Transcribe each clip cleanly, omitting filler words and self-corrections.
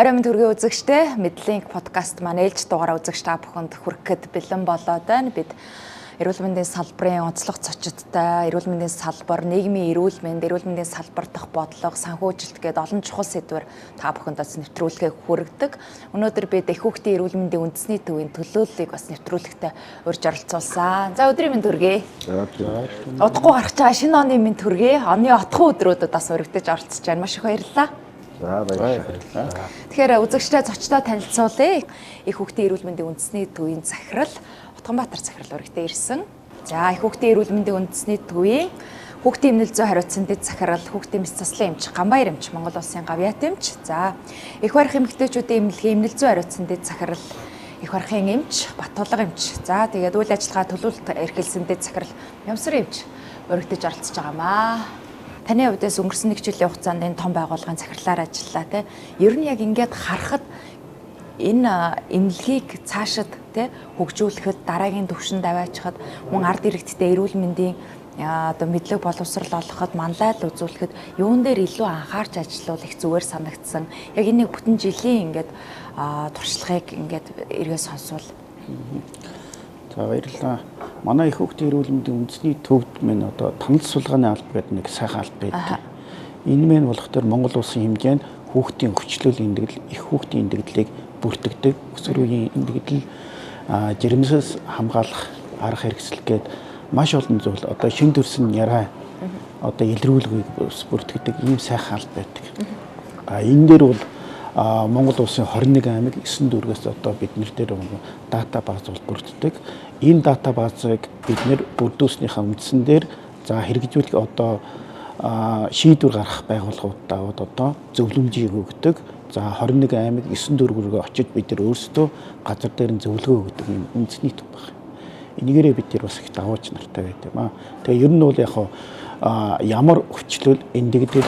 Орой минь төргийн үзэгчтэй Мэдлинк подкаст маань ээлж дугаараа үзэгч та бүхэнд хүрэхэд бэлэн болоод байна. Бид эрүүл мэндийн салбарын онцлог зочдтой, эрүүл мэндийн салбар, нийгмийн эрүүл мэндийн салбар дахь бодлого, санхүүжилт гээд олон чухал сэдвээр та бүхэнд бас нэвтрүүлгээ хүргэдэг. Өнөөдөр бид их хүүхдийн эрүүл мэндийн үндэсний төвийн төлөөллийг бас нэвтрүүлэгтээ урьж оролцуулсан. За өдрийн минь төргий. Удахгүй гарч байгаа шинэ оны минь төргий. Оны отхон өдрүүдэд бас урьгдаж оролцож байна. Маш их баярлалаа. Тэгэхээр үзэгчтэй зочдоо танилцуулъя. Их хүүхдийн эрүүл мэндийн үндэсний төвийн захирал Утганбаатар захирал урагтаа ирсэн. За их хүүхдийн эрүүл мэндийн үндэсний төвийн хүүхдийн эмнэлэг зүйн хариуцсан дэд захирал хүүхдийн мэс заслын эмч Ганбаяр эмч Монгол Улсын гавьяат эмч. За их барих эмэгтэйчүүдийн эмнэлгийн эмнэлэг зүйн хариуцсан дэд захирал их барихын эмч Баттулга эмч. За тэгээд үйл ажиллагаа төлөвлөлт эрхэлсэн дэд захирал Ямсар эмч урагтаж оролцож байгаамаа. Таны хувьдээс өнгөрсөн нэг жилийн хугацаанд энэ том байгууллагын захирлаар ажиллалаа те. Ер нь яг ингээд харахад энэ эмнэлгийг цаашид те хөгжүүлэхэд дараагийн түвшинд аваачхад мөн ард иргэдтэй эрүүл мэндийн одоо мэдлэг боловсрал олгоход манлайл үзүүлэхэд юун дээр илүү анхаарч ажиллавал их зүгээр санагдсан. Яг энийг бүтэн жилийн ингээд туршлагыг ингээд эргээ сонсвол. За баярлалаа. Манай их хүүхдийн эрүүл мэндийн үндэсний төвд мэн одоо танил сулгааны алба гэдэг нэг сайхан алба байдаг. Энэ мэн болохоор Монгол Улсын хэмжээнд хүүхдийн хүчлэл эндэгдэл, их хүүхдийн эндэгдлийг бүртгэдэг. Өсвөр үеийн эндэгдэл, жирэмсээс хамгаалах арга хэрэгсэл гээд маш олон зүйл одоо шин төрсөн яраа одоо илрүүлгийг бүртгэдэг ийм сайхан алба байдаг. Энэ дээр бол Монгол Улсын 21 аймаг 9 дүүргээс одоо бид нэр дээр дата бааз бол бүрддэг. Энэ дата баазыг бид нэр бүрдүүлснийхаа үндсэн дээр за хэрэгжүүлэх одоо шийдвэр гаргах байгууллагуудад одоо зөвлөмжийг өгдөг. За 21 аймаг 9 дүүргөөр очиж бид нар өөрсдөө газар дээр нь зөвлөгөө өгдөг юм үндэсний төв байна. Энийгээрээ бид нар бас их давууч нартай байдаг юм аа. Тэгээ ер нь бол яг ямар хүчлэл эндэгдэл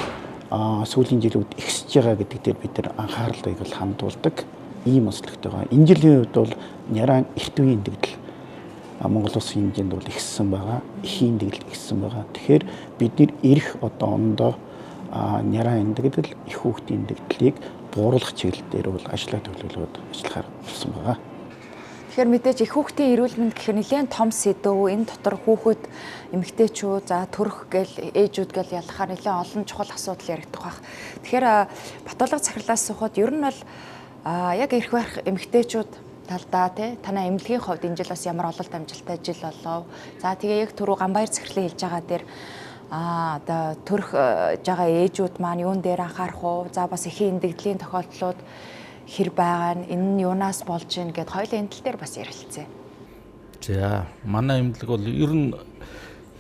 сүүлийн жилүүд ихсэж байгаа гэдэг дээр бид нар анхаарлыг бол хандуулдаг ийм онцлогтой байгаа. Энэ жилийн үед бол няран эрт үеийн эндэгдэл Монгол Улсын хэмжээнд бол ихссэн байгаа. Эхийн эндэгдэл ихссэн байгаа. Тэгэхээр бид нэр ирэх одоо ондоо няран эндэгдэл, их хүүхдийн эндэгдлийг бууруулах чиглэлээр бол ажлаа төлөвлөлөөд ажиллахаар болсон байгаа. Тэгэхээр мэдээж их хүүхдийн эрүүл мэнд гэхээр нэлээд том сэдв. Энэ дотор хүүхэд, эмэгтэйчүүд, за төрөх гээл ээжүүд гээл ялахаар нэлээд олон чухал асуудал яригдах байх. Тэгэхээр Баттулга захирлаас сухад ер нь бол яг эрх барих эмэгтэйчүүд талдаа тий танай эмнэлгийн хувьд энэ жил бас ямар ололт амжилттай жил болов. За тэгээ яг түрүү Ганбаяр захирлын хэлж байгаа дээр одоо төрөх жага ээжүүд маань юун дээр анхаарах уу? За бас эхийн эндэгдлийн тохиолдлууд хэр байгаа нь энэ нь юунаас болж ийн гэд хоёулын энэ тал дээр бас ярилцъя. За манай эмнэлэг бол ер нь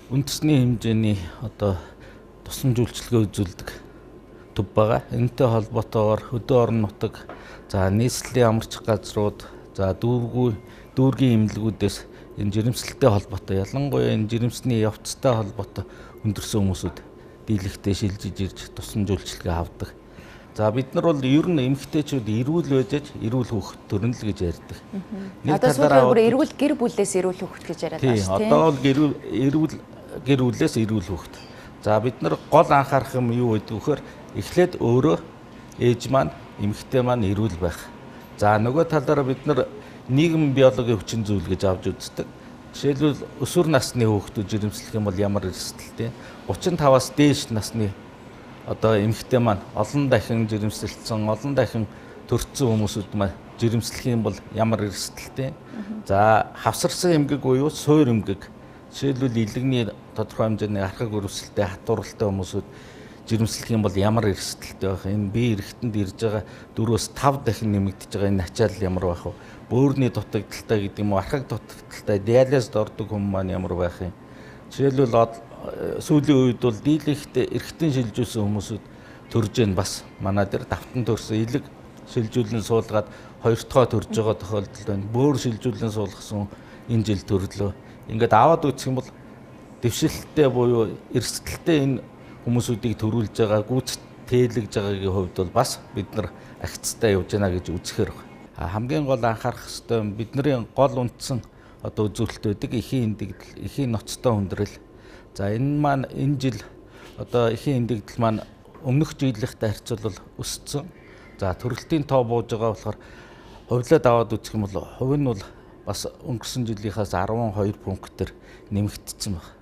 үндэсний хэмжээний одоо тусламж үйлчилгээ үзүүлдэг төв байгаа. Энэтэй холбоотойгоор хөдөө орон нутаг, за нийслэлийн амарч газрууд, за дүүргийн эмнэлгүүдээс энэ жирэмслэлтэй холбоотой ялангуяа энэ жирэмсний явцтай холбоотой өндөрсөн хүмүүсүүд дийлэгтэй шилжиж ирж тусламж үйлчилгээ авдаг. За бид нар бол ер нь эмэгтэйчүүд эрүүл байж эрүүл хүүхэд төрнө л гэж ярьдаг. Одоо сүүлийн бүр эрүүл гэр бүлээс эрүүл хүүхэд гэж яриад байна шүү дээ. Одоо бол эрүүл гэр бүлээс эрүүл хүүхэд. За бид нар гол анхаарах юм юу гэдэг вөхөр эхлээд өөрөө ээж маань эмэгтэй маань эрүүл байх. За нөгөө талаараа бид нар нийгэм биологийн хүчин зүйл гэж авч үздэг. Жишээлбэл өсвөр насны хүүхдүүд жирэмслэх юм бол ямар эрсдэлтэй 35-аас дээш насны одоо эмэгтэй маань олон дахин жирэмсэлсэн, олон дахин төрсөн хүмүүсүүд маань жирэмслэх юм бол ямар эрсдэлтэй. За хавсарсан эмгэг буюу суур эмгэг, жишээлбэл илэгний тодорхой хэмжээний архаг өрөвсөлтэй, хатууралтай хүмүүсүүд жирэмслэх юм бол ямар эрсдэлтэй байх. Энэ бие эрэхтэнд ирж байгаа 4-5 дахин нэмэгдэж байгаа энэ ачаал ямар байх вэ? Бөөрийн дутагдaltaй гэдэг юм уу, архаг дутагдaltaй, диализд ордог хүмүүс маань ямар байх юм? Жишээлбэл сүүлийн үед бол дийлэгтэй эргэтэн шилжүүлсэн хүмүүсүүд төрж гэн бас манай дээр давтан төрсөн илэг шилжүүлэн суулгаад хоёр дахь төрж байгаа тохиолдол байна. Бөөр шилжүүлэн суулгасан энэ жил төрлөө. Ингээд аваад үзэх юм бол дэвшилттэй буюу эрсдэлтэй энэ хүмүүсүүдийг төрүүлж байгаа, гүйцэд тээлэгж байгаагийн хувьд бол бас бид нар агцтай явж байна гэж үзэхээр байна. Хамгийн гол анхаарах ёстой бидний гол үндсэн одоо үзүүлэлт байдаг эхийн эндэгдэл, эхийн ноцтой хүндрэл. За энэ маань энэ жил одоо эхийн эндэгдэл маань өмнөх жилийнхтэй харьцуулбал өссөн. За За төрөлтийн тоо бууж байгаа болохоор хувьлаад аваад үзэх юм бол хувь нь бол бас өнгөрсөн жилийнхаас 12 пунктээр нэмэгдсэн байна.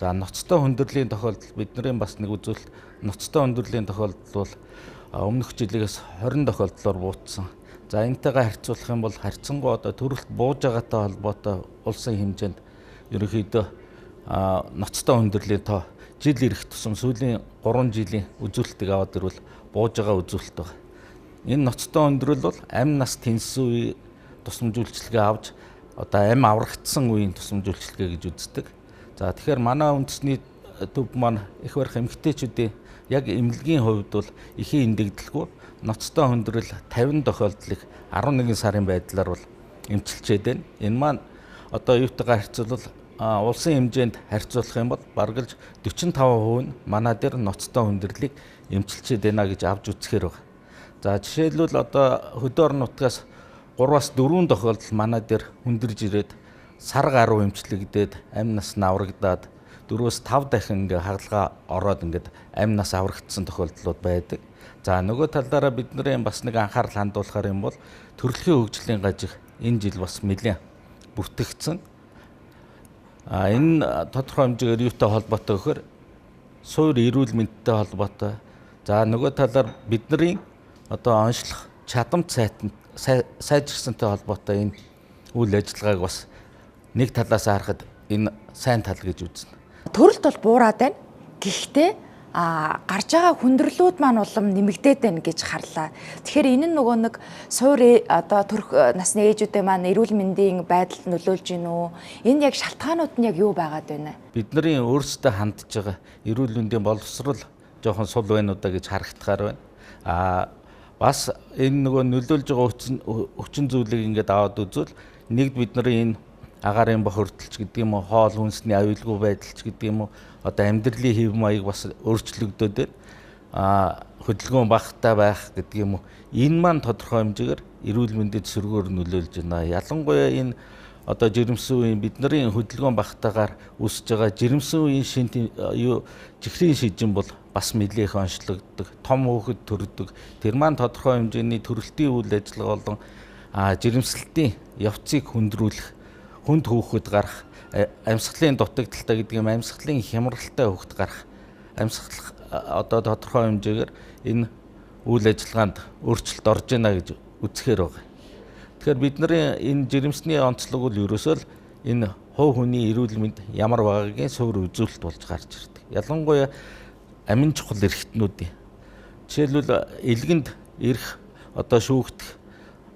За ноцтой хүндрлийн тохиолдол бидний бас нэг үзүүлэлт ноцтой хүндрлийн тохиолдол бол өмнөх жилээс 20 тохиолдлоор буутсан. За энэтэйгээ харьцуулах юм бол харьцангуй одоо төрөлт бууж байгаатай холбоотой улсын хэмжээнд ерөнхийдөө ноцтой хүндрлийн тоо жил ирэх тусам сүүлийн 3 жилийн үзүүлэлтийг аваад ирвэл бууж байгаа үзүүлэлт байна. Энэ ноцтой хүндрэл бол амь нас тэнцсэн үе тусламж үйлчилгээ авч одоо амь аврагдсан үеийн тусламж үйлчилгээ гэж үздэг. За тэгэхээр манай үндэсний төв маань их барих эмэгтэйчүүдийн яг эмнэлгийн хувьд бол эхийн эндэгдэлгүй ноцтой хүндрэл 50 тохиолдлыг 11 сарын байдлаар бол эмчилчээд байна. Энэ маань одоо юутайгаар харьцуулбал улсын хэмжээнд харьцуулах юм бол бараг л 45% нь манай дээр ноцтой хүндрэлийг эмчилчээд байна гэж авч үзэхээр байна. За жишээлбэл одоо хөдөө орон нутгаас 3-аас 4 тохиолдол манай дээр хүндэрж ирээд сар гаруй эмчлэгдээд амь нас аврагдаад 4-өөс 5 дахин ингээ хагалгаа ороод ингээд амь нас аврагдсан тохиолдлууд байдаг. За нөгөө талаараа бидний бас нэг анхаарал хандуулахаар юм бол төрөлхийн хөгжлийн гажиг энэ жил бас нэлээд бүртгэгдсэн. Энэ тодорхой хэмжээгээр юутай холбоотой гэхээр суур эрүүл мэндтэй холбоотой. За нөгөө талаар бидний одоо онцлох чадамж сайжирсантай холбоотой энэ үйл ажиллагааг бас нэг талаас харахад энэ сайн тал гэж үзнэ. Төрөлт бол буураад байна. Гэхдээ гарч байгаа хүндрэлүүд маань улам нэмэгдээд байна гэж харлаа. Тэгэхээр энэ нь нөгөө нэг суур одоо төрөх насны ээжүүдээ маань эрүүл мэндийн байдалд нөлөөлж гин үү? Энэ яг шалтгаанууд нь яг юу байгаад байна? Бидний өөрсдөө хандж байгаа эрүүл мэндийн боловсрол жоохон сул байна уу да гэж харагдахаар байна. Бас энэ нөгөө нөлөөлж байгаа хүчин зүйлийг ингээд аваад үзвэл нэгд бидний энэ агаарын бохирдолч гэдэг юм уу, хоол хүнсний аюулгүй байдалч гэдэг юм уу, одоо амьдралын хэв маяг бас өөрчлөгдөд байна. Хөдөлгөөн багтаа байх гэдэг юм уу. Энэ маань тодорхой хэмжээгээр эрүүл мэндэд сөргөөр нөлөөлж байна. Ялангуяа энэ одоо жирэмсэн үеийн бидний хөдөлгөөн багтаагаар үүсэж байгаа жирэмсэн үеийн чихрийн шижин бол бас нэлээх онцлогддог, том хөөхд төрдөг. Тэр маань тодорхой хэмжээний төрөлтийн үйл ажиллагаа болон жирэмслэлтийн явцыг хөндрүүлэх, хүнд хөөхд гарах, амьсгалын дутагдaltaй гэдэг юм амьсгалын хямралтай хөөхд гарах, амьсгал одоо тодорхой хэмжээгээр энэ үйл ажиллагаанд өөрчлөлт орж байна гэж үзэхээр байна. Тэгэхээр бидний энэ жирэмсний онцлог бол ерөөсөө л энэ хувь хүний эрүүл мэнд ямар байгаагийн суур үзүүлэлт болж гарч ирдэг. Ялангуяа амин чухал эрхтнүүдийн жишээлбэл элгэнд ирэх одоо шүүгдэх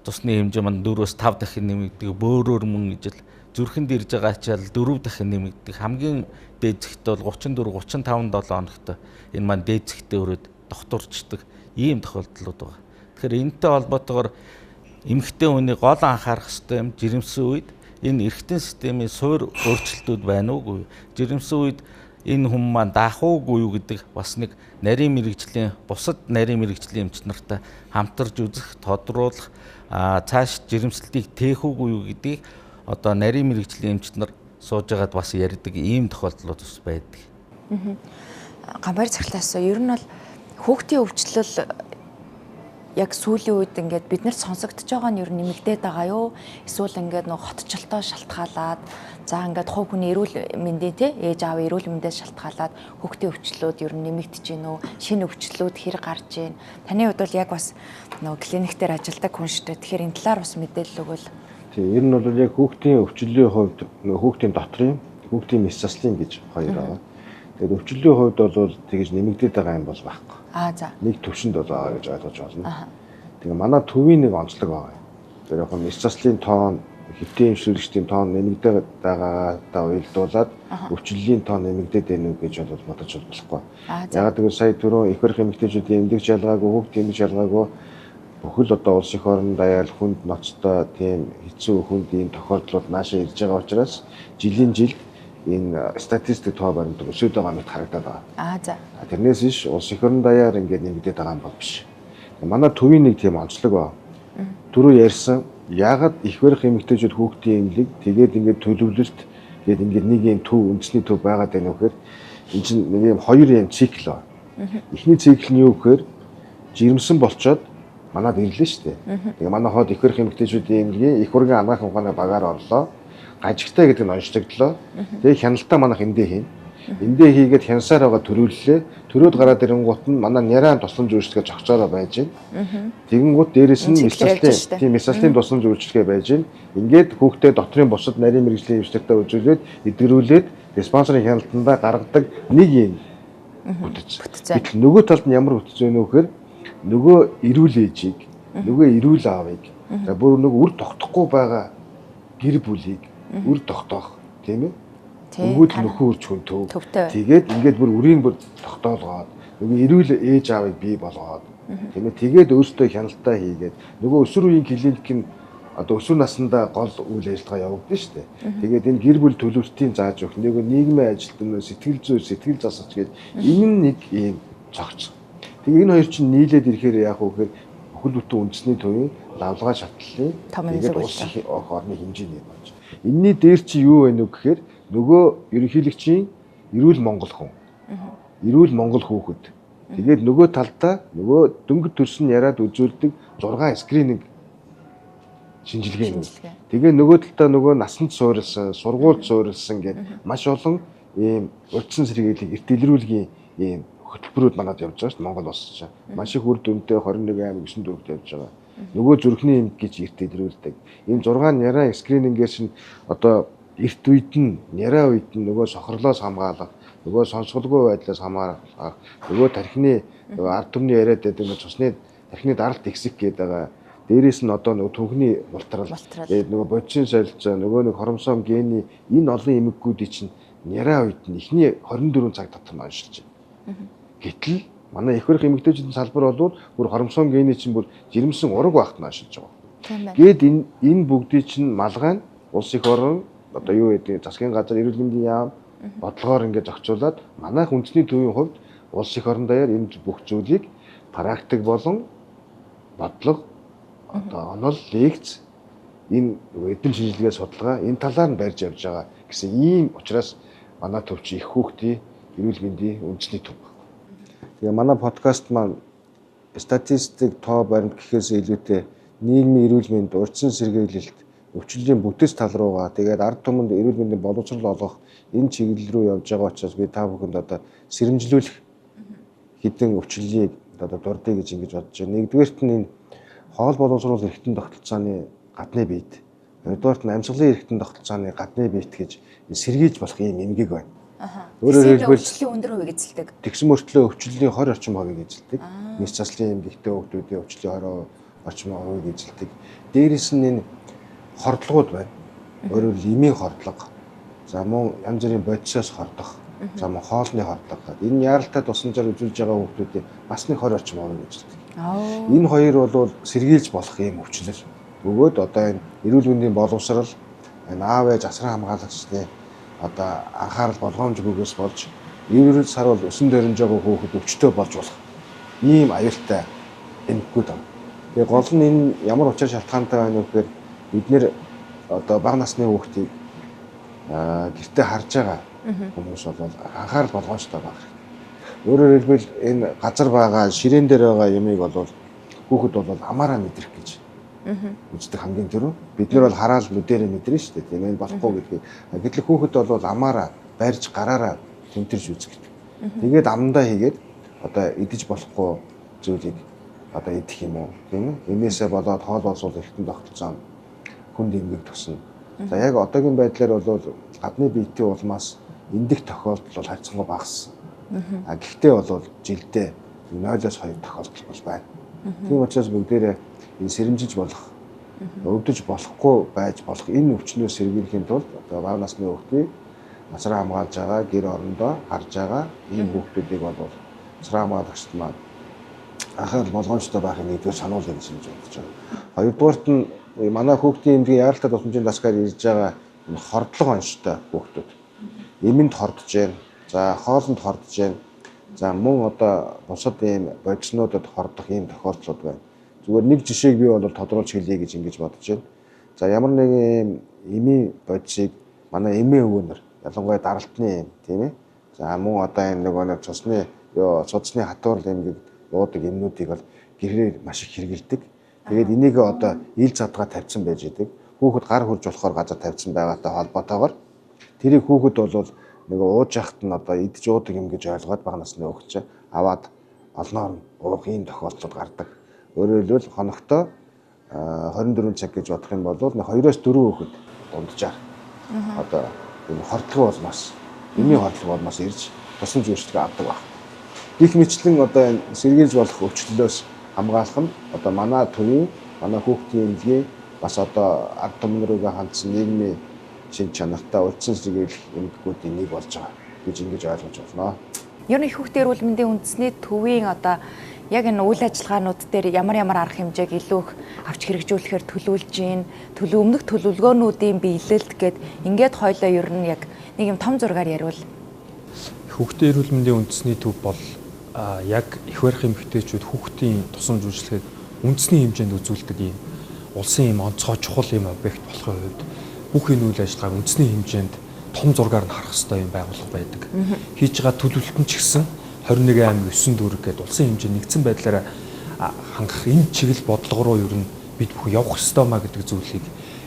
тусны хэмжээ маань 4-өөс 5 дахин нэмэгдэх, бөөрөөр мөн ижил зүрхэнд ирж байгаа ачаал 4 дахин нэмэгдэх, хамгийн дээд зэгтээ бол 34-35 7 хоногт энэ маань дээд зэгтээ өрөөд докторчдаг ийм тохиолдлууд байна. Тэгэхээр энэтэй холбоотойгоор эмэгтэй хүний гол анхаарах ёстой юм жирэмсэн үед энэ эргэтэн системийн суур өөрчлөлтүүд байна уугүй. Жирэмсэн үед энэ хүн маань даах уугүй юу гэдэг бас нэг нарийн мэрэгжлийн бусад нарийн мэрэгжлийн эмч нартай хамтарч үзэх, тодруулах, цааш жирэмслэлтийг тээх уугүй юу гэдгийг одоо нарийн мэрэгжлийн эмч нар сууж байгаад бас ярьдаг ийм тохиолдлууд бас байдаг. Гамбар цаглаас ер нь бол хүүхдийн өвчлөл яг сүүлийн үед ингээд биднэрт сонсогдож байгаа нь ер нь нэмэгдээд байгаа юу? Эсвэл ингээд нэг хотчлолтоо шалтгаалаад за ингээд хувь хүний эрүүл мэндийн ээж аав эрүүл мэндээс шалтгаалаад хүүхдийн өвчлөлүүд ер нь нэмэгдэж гин үү? Шинэ өвчлөлүүд хэр гарч ийн? Таны хувьд бол яг бас нөгөө клиник дээр ажилладаг хүн шүү дээ. Тэгэхээр энэ талаар бас мэдээлэл өгвөл. Тийм, ер нь бол яг хүүхдийн өвчлөлийн хувьд нөгөө хүүхдийн дотрын хүүхдийн мэс заслын гэж хоёр байгаа. Тэгээд өвчлөлийн хувьд бол тэгж нэмэгдээд байгаа юм бол байхгүй. За. Нэг төвшөнд бол байгаа гэж ойлгож байна. Тэгээ манай төвийн нэг онцлог байгаа. Тэр яг мэс заслын тоон, хэвтийн эмчилгээгчдийн тоон нэмэгдээд байгаатай уялдуулаад өвчлөлийн тоон нэмэгдээд байна уу гэж бол бодож болохгүй. Ягаад гэвэл сая түрүү их барих эмэгтэйчүүдийн эмнэлэг шалгаагүй, хүүхдийн эмнэлэг шалгаагүй бүхэл одоо улс их орон даяар хүнд ноцтой тийм хэцүү хүнд ийм тохиолдлууд наашаа ирж байгаа учраас жилийн жил энэ статистик тоо баримт өсөж байгаа мэт харагдаад байгаа. За. Тэрнээс иш улс их орон даяар ингээд нэмэгдээд байгаа юм бол биш. Манай төвийн нэг тийм онцлог ба. Түрүү ярьсан ягаад их барих эмэгтэйчүүд хүүхдийн эмнэлэг тэгээд ингээд төлөвлөлт тэгээд ингээд нэг юм төв үндэсний төв байгаад байна вэхээр энэ чинь нэг юм хоёр юм цикл ба. Эхний цикл нь юу гэхээр жирэмсэн болчоод манад ирлээ шүү дээ. Тэгээ манай хоод их хөрх эмэгтэйчүүдийн эмнэлгийн их хөргийн анагаах ухааны багаар орлоо. Гажигтай гэдэг нь онцлогдлоо. Тэгээ хяналтаа манайх эндээ хийн. Эндээ хийгээд хянсаар байгаа төрүүллээ. Төрөөд гараад ирэнгуут нь манай няраа тусламж үйлчлэгээ зогцоороо байж байна. Тэгэнгუთ дээрэс нь месалтын тусламж үйлчлэгээ байж байна. Ингээд хүүхдээ дотрын бусад нарийн мэрэгжлийн хвшлэгтээ үзүүлээд эдгэрүүлээд спонсорын хяналтандаа гаргадаг нэг юм бүтц. Нөгөө талд нь ямар бүтц вэ нөхөр нөгөө эрүүл ээжийг, нөгөө эрүүл аавыг, бүр нөгөө үр тогтохгүй байгаа гэр бүлийг үр тогтоох тийм ээ. Өнгөд нөхөн үрж хүн төв. Тэгээд ингээд бүр үрийг бүр тогтоолгоод нөгөө эрүүл ээж аавыг бий болгоод тийм ээ. Тэгээд өөртөө хяналтаа хийгээд нөгөө өсвөр үеийн клиник нь одоо өсвөр наснда гол үйл ажиллагаа явагдана шүү дээ. Тэгээд энэ гэр бүл төлөвлөлтийн зааж өгөх нөгөө нийгмийн ажилтнууд сэтгэл зүй, сэтгэл засагч гээд энэ нь нэг ийм цогц. Тэгээд энэ хоёр чинь нийлээд ирэхээр яах вэ гэхээр бүхэл бүтэн үндэсний төвийн лавлгаа шатлалын тэгээд улс их орны хэмжээний болж. Энийний дээр чи юу вэ гэхээр нөгөө ерөнхийлөгчийн эрүүл Монгол хүн. Эрүүл Монгол хүүхэд. Тэгээд нөгөө талдаа нөгөө дөнгөж төрсөн яриад үзүүлдэг 6 скрининг шинжилгээ. Тэгээ нөгөө талдаа нөгөө насанд суурилсан, сургуульд суурилсан гэдэг маш олон ийм урьдчилан сэргийлэх эрт илрүүлгийн ийм хөтөлбөрүүд манад явж байгаа шүү дээ Монгол улс чинь. Маш их үр дүнтэй 21 аймаг 9 дүүрэгт явж байгаа. Нөгөө зүрхний эмг гэж эрт илрүүлдэг. Ийм 6 няраа скринингээр шин одоо эрт үед нь няраа үед нь нөгөө сохрлоос хамгаалах, нөгөө сонсголгүй байдлаас хамгаалах, нөгөө тархины ард түмний яриад байдаг нөгөө цусны тархины даралт эксик гэдэг байгаа. Дээрээс нь одоо нөгөө түнхний ултрал, нөгөө бодисын солилцоо, нөгөө нэг хоромсоом гений энэ олон эмэггүүдийн чинь няраа үед нь эхний 24 цаг дотор нь оншилж байна. Гэтэл манай их хөрх эмэгтэйчүүдийн салбар бол бүр хоромсоом гений чинь бүр жирэмсэн ураг багт нь оншилж байгаа. Гээд энэ бүгдийг чинь малгай нь улс их орон одоо юу гэдэг засгийн газар эрүүл мэндийн яам бодлогоор ингээд зохицуулаад манайх үндэсний төвийн хувьд улс их орон даяар энэ бүх зүйлийг практик болон бодлого одоо онол лекц энэ эдийн шинжилгээ судалгаа энэ талаар нь барьж явж байгаа гэсэн ийм учраас манай төвч их хүүхдийн эрүүл мэндийн үндэсний төв байна. Тэгээ манай подкаст маань статистик тоо баримт гэхээс илүүтэй нийгмийн эрүүл мэнд, урьдчилан сэргийлэлт, өвчлөлийн бүтэц тал руугаа тэгээд ард түмэнд эрүүл мэндийн боловсрол олгох энэ чиглэл рүү явж байгаа учраас би та бүхэнд одоо сэрэмжлүүлэх хэдэн өвчлөлийг одоо дурдъя гэж ингэж бодож байна. Нэгдүгээрт нь энэ хоол боловсруулах эрхтэн тогтолцооны гадны биед, хоёрдугаарт нь амьсгалын эрхтэн тогтолцооны гадны биет гэж сэргийлж болох юм эмгэг байна. Өөрөөр хэлбэл өвчлөлийн өндөр хувийг эзэлдэг. Тэгсэн мөртлөө өвчлөлийн 20 орчим хувийг эзэлдэг. Нийс заслын эмгэгтэй хүүхдүүдийн өвчлөлийн 20 орчим хувийг эзэлдэг. Дээрээс нь энэ хордлогууд байна. Өөрөөр хэлбэл эмийн хордлого. За мөн янз бүрийн бодисоос хордох. За мөн хоолны хордлого. Энэ яаралтай тусламжаар үзүүлж байгаа хүүхдүүдийн бас нэг 20 орчим хувийг эзэлдэг. Энэ хоёр бол сэргийлж болох юм өвчлөл. Бөгөөд одоо энэ эрүүл мэндийн боловсрал, энэ аав ээж асран хамгаалагчны одоо анхаарал болгоомжгүйгээс болж эрүүл сар бол өсөн дөрөнж байгаа хүүхэд өвчтөй болж болох ийм аюултай эмгэгүүд байна. Тэгээ гол нь энэ ямар учир шалтгаантай байна вэ гэхээр бид нэр одоо бага насны хүүхдийг гэртээ харж байгаа хүмүүс бол анхаарал болгоомжтой байх хэрэгтэй. Өөрөөр хэлбэл энэ газар байгаа ширээн дээр байгаа ямыг бол хүүхэд бол амаараа мэдрэх гэж үздэг хамгийн түрүү. Бид нар бол хараал нүдэрээ мэдэрнэ шүү дээ. Тийм ээ болохгүй гэдгийг. Гэтэл хүүхэд бол амаараа барьж гараараа тэмтэрж үздэг. Тэгээд амандаа хийгээд одоо идэж болохгүй зүйлийг одоо идэх юм уу тийм ээ. Энээсээ болоод хоол боловсруулах эрхтэн тогтолцоо хүнд эмгэг тусна. За яг одоогийн байдлаар бол гадны биетийн улмаас эндэх тохиолдол бол харьцангуй багассан. Гэхдээ бол жилдээ 0-2 тохиолдол бол байна. Тийм учраас бүгдээрээ энэ сэрэмжиж болох, өвдөж болохгүй байж болох энэ өвчнөөс сэргийлэхийн тулд одоо бага насны хүүхдийг насраа хамгаалж байгаа, гэр орондоо харж байгаа ийм хүүхдүүдийг бол насраа хамгаалагчд маань анхаарал болгоомжтой байхыг нэгдүгээр сануулъя гэж бодож байгаа. Хоёрдугаарт нь манай хүүхдийн эмнэлгийн яаралтай тусламжийн дасгаар ирж байгаа хордлого онцтой хүүхдүүд. Эмэнд хордож байна. За хоолнд хордож байна. За мөн одоо бусад ийм бодиснуудад хордох ийм тохиолдлууд байна. Зүгээр нэг жишээг би бол тодруулж хэлье гэж ингэж бодож байна. За ямар нэгэн эмийн бодисыг манай эмээ өвгөнөр ялангуяа даралтны эм тийм ээ. За мөн одоо энэ нөгөө цусны судасны хатуур эмгэг уудаг эмнүүдийг бол гэрээр маш их хэрэгэлдэг. Тэгээд энийг одоо ил задгаа тавьсан байж идэг. Хүүхэд гар хурж болохоор газар тавьсан байгаатай холбоотойгоор тэрийг хүүхэд бол нэг ууж яхад нь одоо идж уудаг юм гэж ойлгоод бага насны хүүхэд аваад олноор нь уух ийм тохиолдлууд гардаг. Өөрөөр хэлбэл хоногтоо 24 цаг гэж бодох юм бол 2-4 хүүхэд дунджаар одоо энэ хордлого болмоос эмийн хордлого болмоос ирж тусламж үйлчлэгээ авдаг баг. Гэх мэтлэн одоо энэ сэргийлж болох өвчлөлөөс хамгаалах нь одоо манай төвийн манай хүүхдийн эмнэлгийн бас одоо ард түмэн рүүгээ хандсан нийгмийн шин чанартай улсын сэргийлэх эмгэгүүдийн нэг болж байгаа гэж ингэж ойлгож байна. Ер нь их хүүхдийн эрүүл мэндийн үндэсний төвийн одоо яг энэ үйл ажиллагаанууд дээр ямар арга хэмжээг илүү их авч хэрэгжүүлэхээр төлөвлөж гин өмнөх төлөвлөгөөнүүдийн биелэлт гээд ингээд хойлоо ер нь яг нэг юм том зургаар яриул. Хүүхдийн эрүүл мэндийн үндэсний төв бол яг их барих эмэгтэйчүүд хүүхдийн тусламж үйлчилгээг үндэсний хэмжээнд үзүүлдэг юм улсын юм онцгой чухал юм объект болохын хувьд бүх энэ үйл ажиллагааг үндэсний хэмжээнд том зургаар нь харах хэрэгтэй юм байгууллага байдаг. Хийж байгаа төлөвлөлтөн ч гэсэн 21 аймаг 9 дүүрэг гэдэг улсын хэмжээнд нэгдсэн байдлаараа хангах энэ чиглэл бодлого руу ер нь бид бүхэн явах ёстой маа гэдэг зүйлийг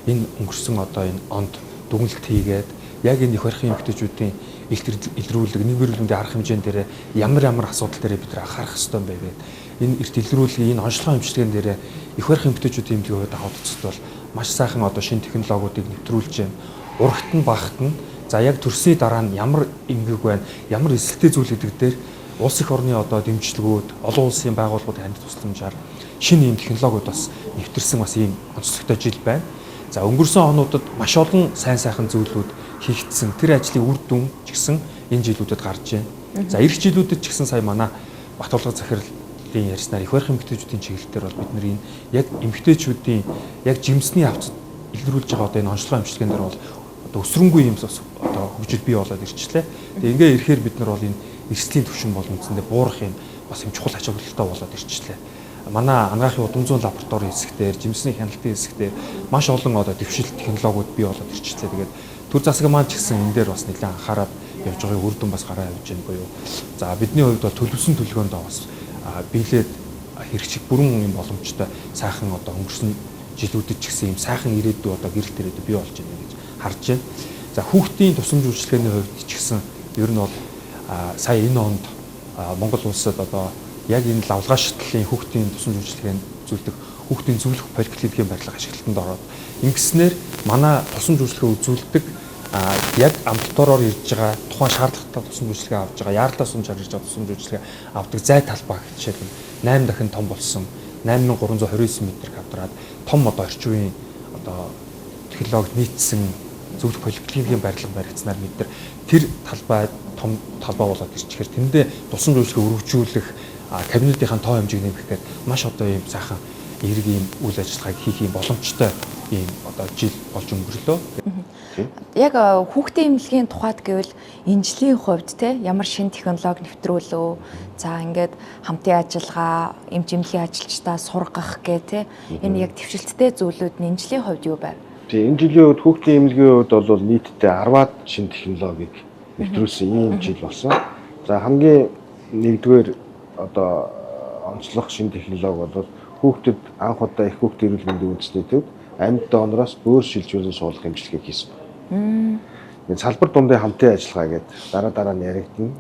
энэ өнгөрсөн одоо энэ онд дүгнэлт хийгээд яг энэ их барих эмэгтэйчүүдийн илрүүлэг нэг бүрэлдэхүүний арга хэмжээнд дээр ямар асуудал дээр бид нар анхаарах ёстой юм бэ гэдэг энэ эрт илрүүлгийн энэ онцлогоо хэмжлэгэн дээр их барих эмэгтэйчүүдийн эмнэлгийн хувьд авах үзэсгэлэнт бол маш сайхан одоо шинэ технологиудыг нэвтрүүлж байна. Урагт нь багт нь за яг төрсний дараа нь ямар эмгэг байна, ямар эсэлтэй зүйл гэдэг дээр улс их орны одоо дэмжлэгүүд, олон улсын байгууллагуудын ханд тусламжаар шинэ юм технологиуд бас нэвтэрсэн бас ийм онцлогтой жил байна. За өнгөрсөн онуудад маш олон сайн сайхан зүйлүүд хийгдсэн. Тэр ажлын үр дүн ч гэсэн энэ жилүүдэд гарч байна. За эх жилүүдэд ч гэсэн сая манай Батулга захирлын ярьснаар их барих эмэгтэйчүүдийн чиглэлээр бол бид нарын яг эмэгтэйчүүдийн яг жимсний авц илрүүлж байгаа одоо энэ онцлогоо хэмжлэгэн дээр бол одоо өсрөнгүй юм одоо хөгжил бий болоод ирчихлээ. Тэгээ ингээ ирэхээр бид нар бол энэ эрсдлийн түвшин бол үндсэндээ буурах юм бас юм чухал ач холбогдолтой болоод ирчихлээ. Манай анагаахын удамзуун лабораторийн хэсгээр, жимсний хяналтын хэсгээр маш олон одоо дэвшил технологиуд бий болоод ирчихлээ. Тэгээд төр засаг маань ч гэсэн энэ дээр бас нэлээд анхаарал явж байгааг үр дүн бас гараа явж байна буюу. За бидний хувьд бол төлөвсөн төлөвлөгөөнд бас биелээд хэрэгжих бүрэн юм боломжтой сайхан одоо өнгөрсөн жилүүдэд ч гэсэн юм сайхан ирээдүй одоо гэрэлт ирээдүй бий болж байна гэж харж байна. За хүүхдийн тусламж үйлчилгээний хувьд ч гэсэн ер нь бол сая энэ онд Монгол улсад одоо яг энэ лавлгаа шатлалын хүүхдийн тусламж үйлчилгээнд үзүүлдэг хүүхдийн зөвлөх поликлиникийн барилга ашиглалтанд ороод ингэснээр манай тусламж үйлчилгээ үзүүлдэг яг амбулатороор ирж байгаа тухайн шаардлагатай тусламж үйлчилгээ авж байгаа яаралтай сумжаар ирж байгаа тусламж үйлчилгээ авдаг зай талбай жишээлбэл 8 дахин том болсон 8329 м квадрат том одоо орчин үеийн одоо технологид нийцсэн зөвлөх поликлиникийн барилга баригдсанаар бид нар тэр талбай том талбай болоод ирчихээр тэндээ тусламж үйлчилгээ өргөжүүлэх кабинетийн тоо хэмжээг нэмэх гэдэг маш одоо ийм сайхан эерэг ийм үйл ажиллагааг хийх ийм боломжтой ийм одоо жил болж өнгөрлөө. Яг хүүхдийн эмнэлгийн тухайд гэвэл энэ жилийн хувьд те ямар шин технологи нэвтрүүлв. За ингээд хамтын ажиллагаа, эмч эмнэлгийн ажилчдаа сургах гэ те энэ яг твшилттэй зүйлүүд нь энэ жилийн хувьд юу байв? Тийм энэ жилийн хувьд хүүхдийн эмнэлгийн хувьд бол нийтдээ 10-аад шин технологиг нэвтрүүлсэн ийм жил болсон. За хамгийн нэгдүгээр одоо онцлог шин технологи бол хүүхдэд анх удаа их хүүхдийн эрүүл мэндийн үндэсний төвд амьд донороос бөөр шилжүүлэн суулгах эмчилгээг хийсэн. Энэ салбар дундын хамтын ажиллагаа гэдэг дараа нь яригдана.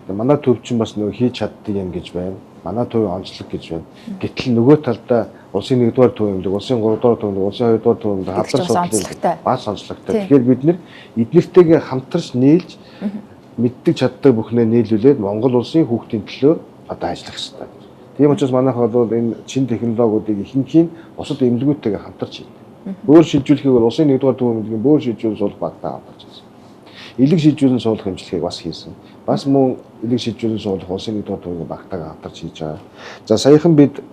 Манай төв чинь бас нөгөө хийж чаддаг юм гэж байна. Манай төвийн онцлог гэж байна. Гэтэл нөгөө талдаа улсын 1-р төв эмнэлэг, улсын 3-р төв эмнэлэг, улсын 2-р төв эмнэлэг хамтар судлалын бас онцлогтой. Тэгэхээр бид нэр эднэртэйгээ хамтарч нийлж мэддэг чаддаг бүхнээ нийлүүлээд Монгол улсын хүүхдийн төлөө одоо ажиллах хэрэгтэй. Тийм учраас манайх бол энэ чин технологиудыг ихэнх нь бусад эмнэлгүүдтэйгээ хамтарч хийдэг. Бөөр шилжүүлэхийг бол улсын 1-р төв эмнэлгийн бөөр шилжүүлэн суулгах багтаа хамтарч хийсэн. Илэг шилжүүлэн суулгах эмчилгээг бас хийсэн. Бас мөн илэг шилжүүлэн суулгах улсын 1-р төв эмнэлгийн багтаагаа хамтарч хийж байгаа. За саяхан бид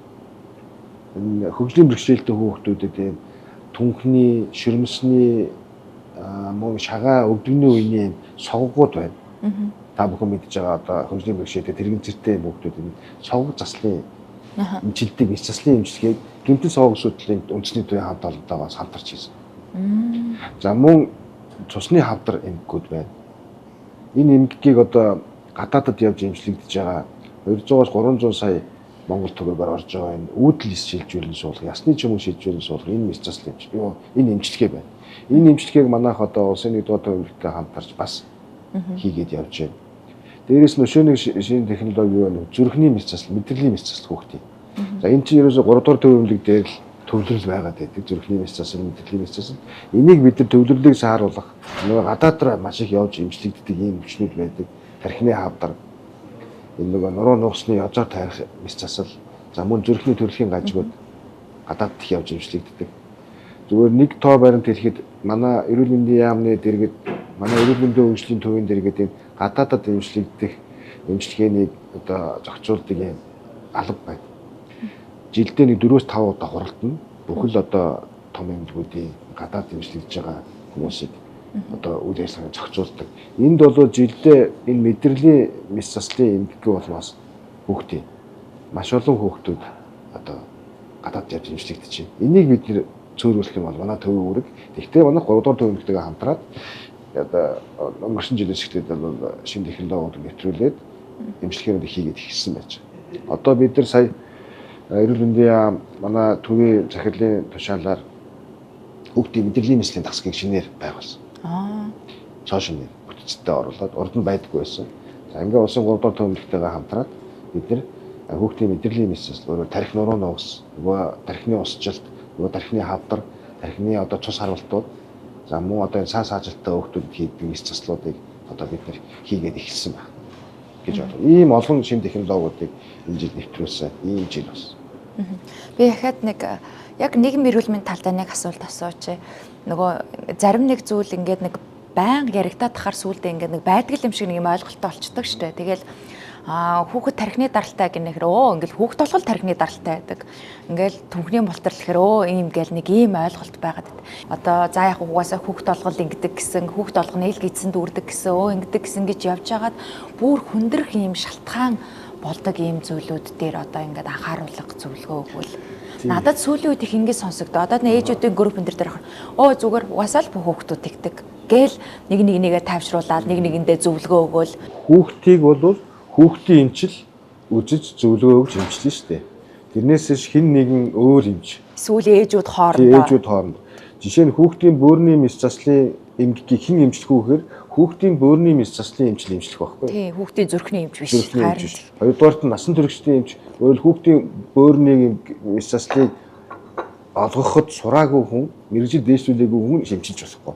хөгжлийн бэрхшээлтэй хүүхдүүдэд ийм түнхний, ширмэсний мөн шагаа өвдөгний үеийн сонгууд байна. Та бүхэн мэдж байгаа одоо хөгжлийн бэрхшээлтэй тэрэгэн цэртэй хүүхдүүд сонгог заслын эмчилдэг, бис заслын эмчилгээг гэмтэл сонгог асуудлын үндэсний төвийн хамт олонтойгоос хамтарч хийсэн. За мөн цусны хавдар эмгэгүүд байна. Энэ эмгэгийг одоо гадаадад явж эмчлэгдэж байгаа 200-аас 300 сая Монгол төгөөгөр орж байгаа энэ үүдэл шилжүүлэн суулгах, ясны ч юм уу шилжүүлэн суулгах энэ мэс заслын юу энэ эмчилгээ байна. Энэ эмчилгээг манайх одоо улсын 1-р төвлөрөлтөд хамтарч бас хийгээд явж байна. Дээрээс нь өшөөний шинэ технологи юу вэ? Зүрхний мэс засал, мэдрэлийн мэс засал хүүхдийн. За энэ чинь ерөөсө 3-р төвлөрөлт дээр л төвлөрөл байгаад байдаг. Зүрхний мэс засал, мэдрэлийн мэс засал. Энийг бид нар төвлөрлийг сааруулах нөгөө гадаадраа маш их явж эмчлэгддэг ийм хүчнүүд байдаг. Тархины хавдар энэ нөгөө нуруу нуусны язаар тайрах мэс засал, за мөн зүрхний төрөлхийн гажигуд гадаад их явж эмчлэгддэг. Зүгээр нэг тоо баримт хэлэхэд манай эрүүл мэндийн яамны дэргэд манай эрүүл мэндийн хөгжлийн төвийн дэргэд энэ гадаадад эмчлэгдэх эмчилгээнийг одоо зохицуулдаг юм алба байна. Жилдээ нэг 4-5 удаа хуралдана. Бүхэл одоо том эмнэлгүүдийн гадаад эмчлэгдэж байгаа хүмүүсийг одоо үйл ажиллагааг зохицуулдаг. Энд бол жилдээ энэ мэдрэлийн мэс заслын эмгэггүй болмоос хүүхдийн маш олон хүүхдүүд одоо гадаад явж эмчлэгдэж байна. Энийг бид нэр цөөрүүлэх юм бол манай төвийн үүрэг. Тэгвэл манай 3-р төвийн үүрэгтэйгээ хамтраад одоо өнгөрсөн жилээс эхлээд бол шинэ технологиуд нэвтрүүлээд эмчилгээнүүдийг хийгээд эхэлсэн байж байгаа. Одоо бид нар сая эрүүл мэндийн яам манай төвийн захирлын тушаалаар хүүхдийн мэдрэлийн мэслийн дасгийг шинээр байгуулсан. Цоошин бүтцтэй оруулаад урд нь байдаггүй байсан. За ингээ улсын 3-р төвлөрөлтөйгээ хамтраад бид нэр хүүхдийн мэдрэлийн мэс засал, өөрөөр тархи нуруу нугас, нөгөө тархины усчлалт, нөгөө тархины хавдар, тархины одоо цус харвалтууд, за мөн одоо энэ цаас ажилттай хүүхдүүдэд хийдэг мэс заслуудыг одоо бид нэр хийгээд эхэлсэн байна гэж бодлоо. Ийм олон шинэ технологиудыг энэ жил нэвтрүүлсэн. Ийм жил бас. Би яхад нэг яг нийгэм эрүүл мэндийн талдаа нэг асуулт асууч. Нөгөө зарим нэг зүйл ингээд нэг байнга яригадаад тахаар сүулдэ ингээд нэг байдаг юм шиг нэг юм ойлголттой болчдөг штэ. Тэгэл хүүхэд тархины даралтай гэнэхэр ингээл хүүхэд толгол тархины даралтай байдаг. Ингээл түнхний болтол гэхээр ийм гээл нэг ийм ойлголт байгаад байд. Одоо за яг угаасаа хүүхэд толгол ингэдэг гэсэн, хүүхэд толгол нээл гидсэнд үрдэг гэсэн, ингэдэг гэсэн гэж явж хагаад бүр хүндрэх ийм шалтгаан болдог ийм зүйлүүд дээр одоо ингээд анхааруулга зөвлөгөө өгвөл надад сүүлийн үед их ингэ сонсогдоо. Одоо ээжүүдийн группэн дээр зүгээр угаасаа л бүх хүүхдүүд тэгдэг. Гээл нэгээ тайвшруулаад нэгэндээ зөвлөгөө өгөөл. Хүүхдийг бол хүүхдийн эмчил үзэж зөвлөгөө өгч эмчлэн штэ. Тэрнээс хин нэгэн өөр эмч. Эсвэл ээжүүд хоорондоо. Жишээ нь хүүхдийн бөөрийн мэс заслын эмгэгийг хэн эмчлэх вэ гэхээр хүүхдийн бөөрийн мэс заслын эмчил эмчлэх байхгүй. Тийм, хүүхдийн зүрхний эмч биш. Хоёрдугаарт нь насан туршидын эмч, өөрөөр хүүхдийн бөөрийн мэс заслыг олгоход сураагүй хүн, мэрэгжил дээшлүүлээгүй хүн эмчилж болохгүй.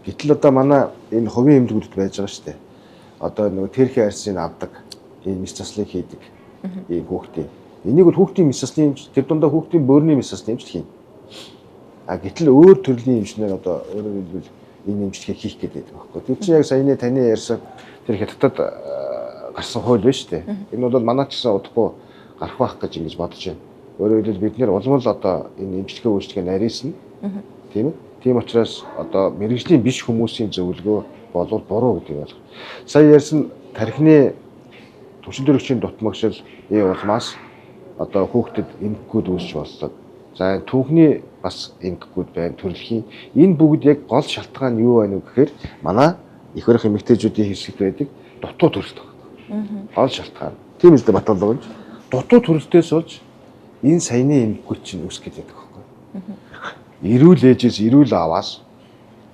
Гэтэл одоо манай энэ хувийн эмнэлгүүдэд байж байгаа штэ. Одоо нөгөө тэрхий арсыг авдаг, энэ мэс заслыг хийдэг. Ийм хүүхдийн. Энийг бол хүүхдийн мэс заслын эмч, тэр дундаа хүүхдийн бөөрийн мэс заслын эмч хийн. Гэтэл өөр төрлийн эмчнэр одоо өөрөөр хэлбэл энэ эмчилгээг хийх гэдэг байхгүй. Тэр чинь яг саяны таны ярьсан тэр хятадд гарсан хууль байна шүү дээ. Энэ бол манай ч гэсэн удахгүй гарах байх гэж ингэж бодож байна. Өөрөөр хэлбэл бид нэр улам л одоо энэ эмчилгээ үйлчлэгээ нарийнсан. Тийм ээ. Тийм учраас одоо мэрэгжлийн биш хүмүүсийн зөвлөгөө болов буруу гэдэг байна. Сая ярьсан тархины түвшин төрөгчийн дутмагшил улмаас одоо хүүхдэд эмгэгүүд үүсч боллоо. За түүхний бас эмгэгүүд байна, төрөлхийн. Энэ бүгд яг гол шалтгаан юу байна вэ гэхээр манай их барих эмэгтэйчүүдийн хэсэгт байдаг дутуу төрөлт байна. Гол шалтгаан. Тийм үстэй баталгаа гэж. Дутуу төрөлтөөс болж энэ саяны эмгэгүүд чинь үүсгэж байдаг байхгүй. Эрүүл ээжээс эрүүл аваас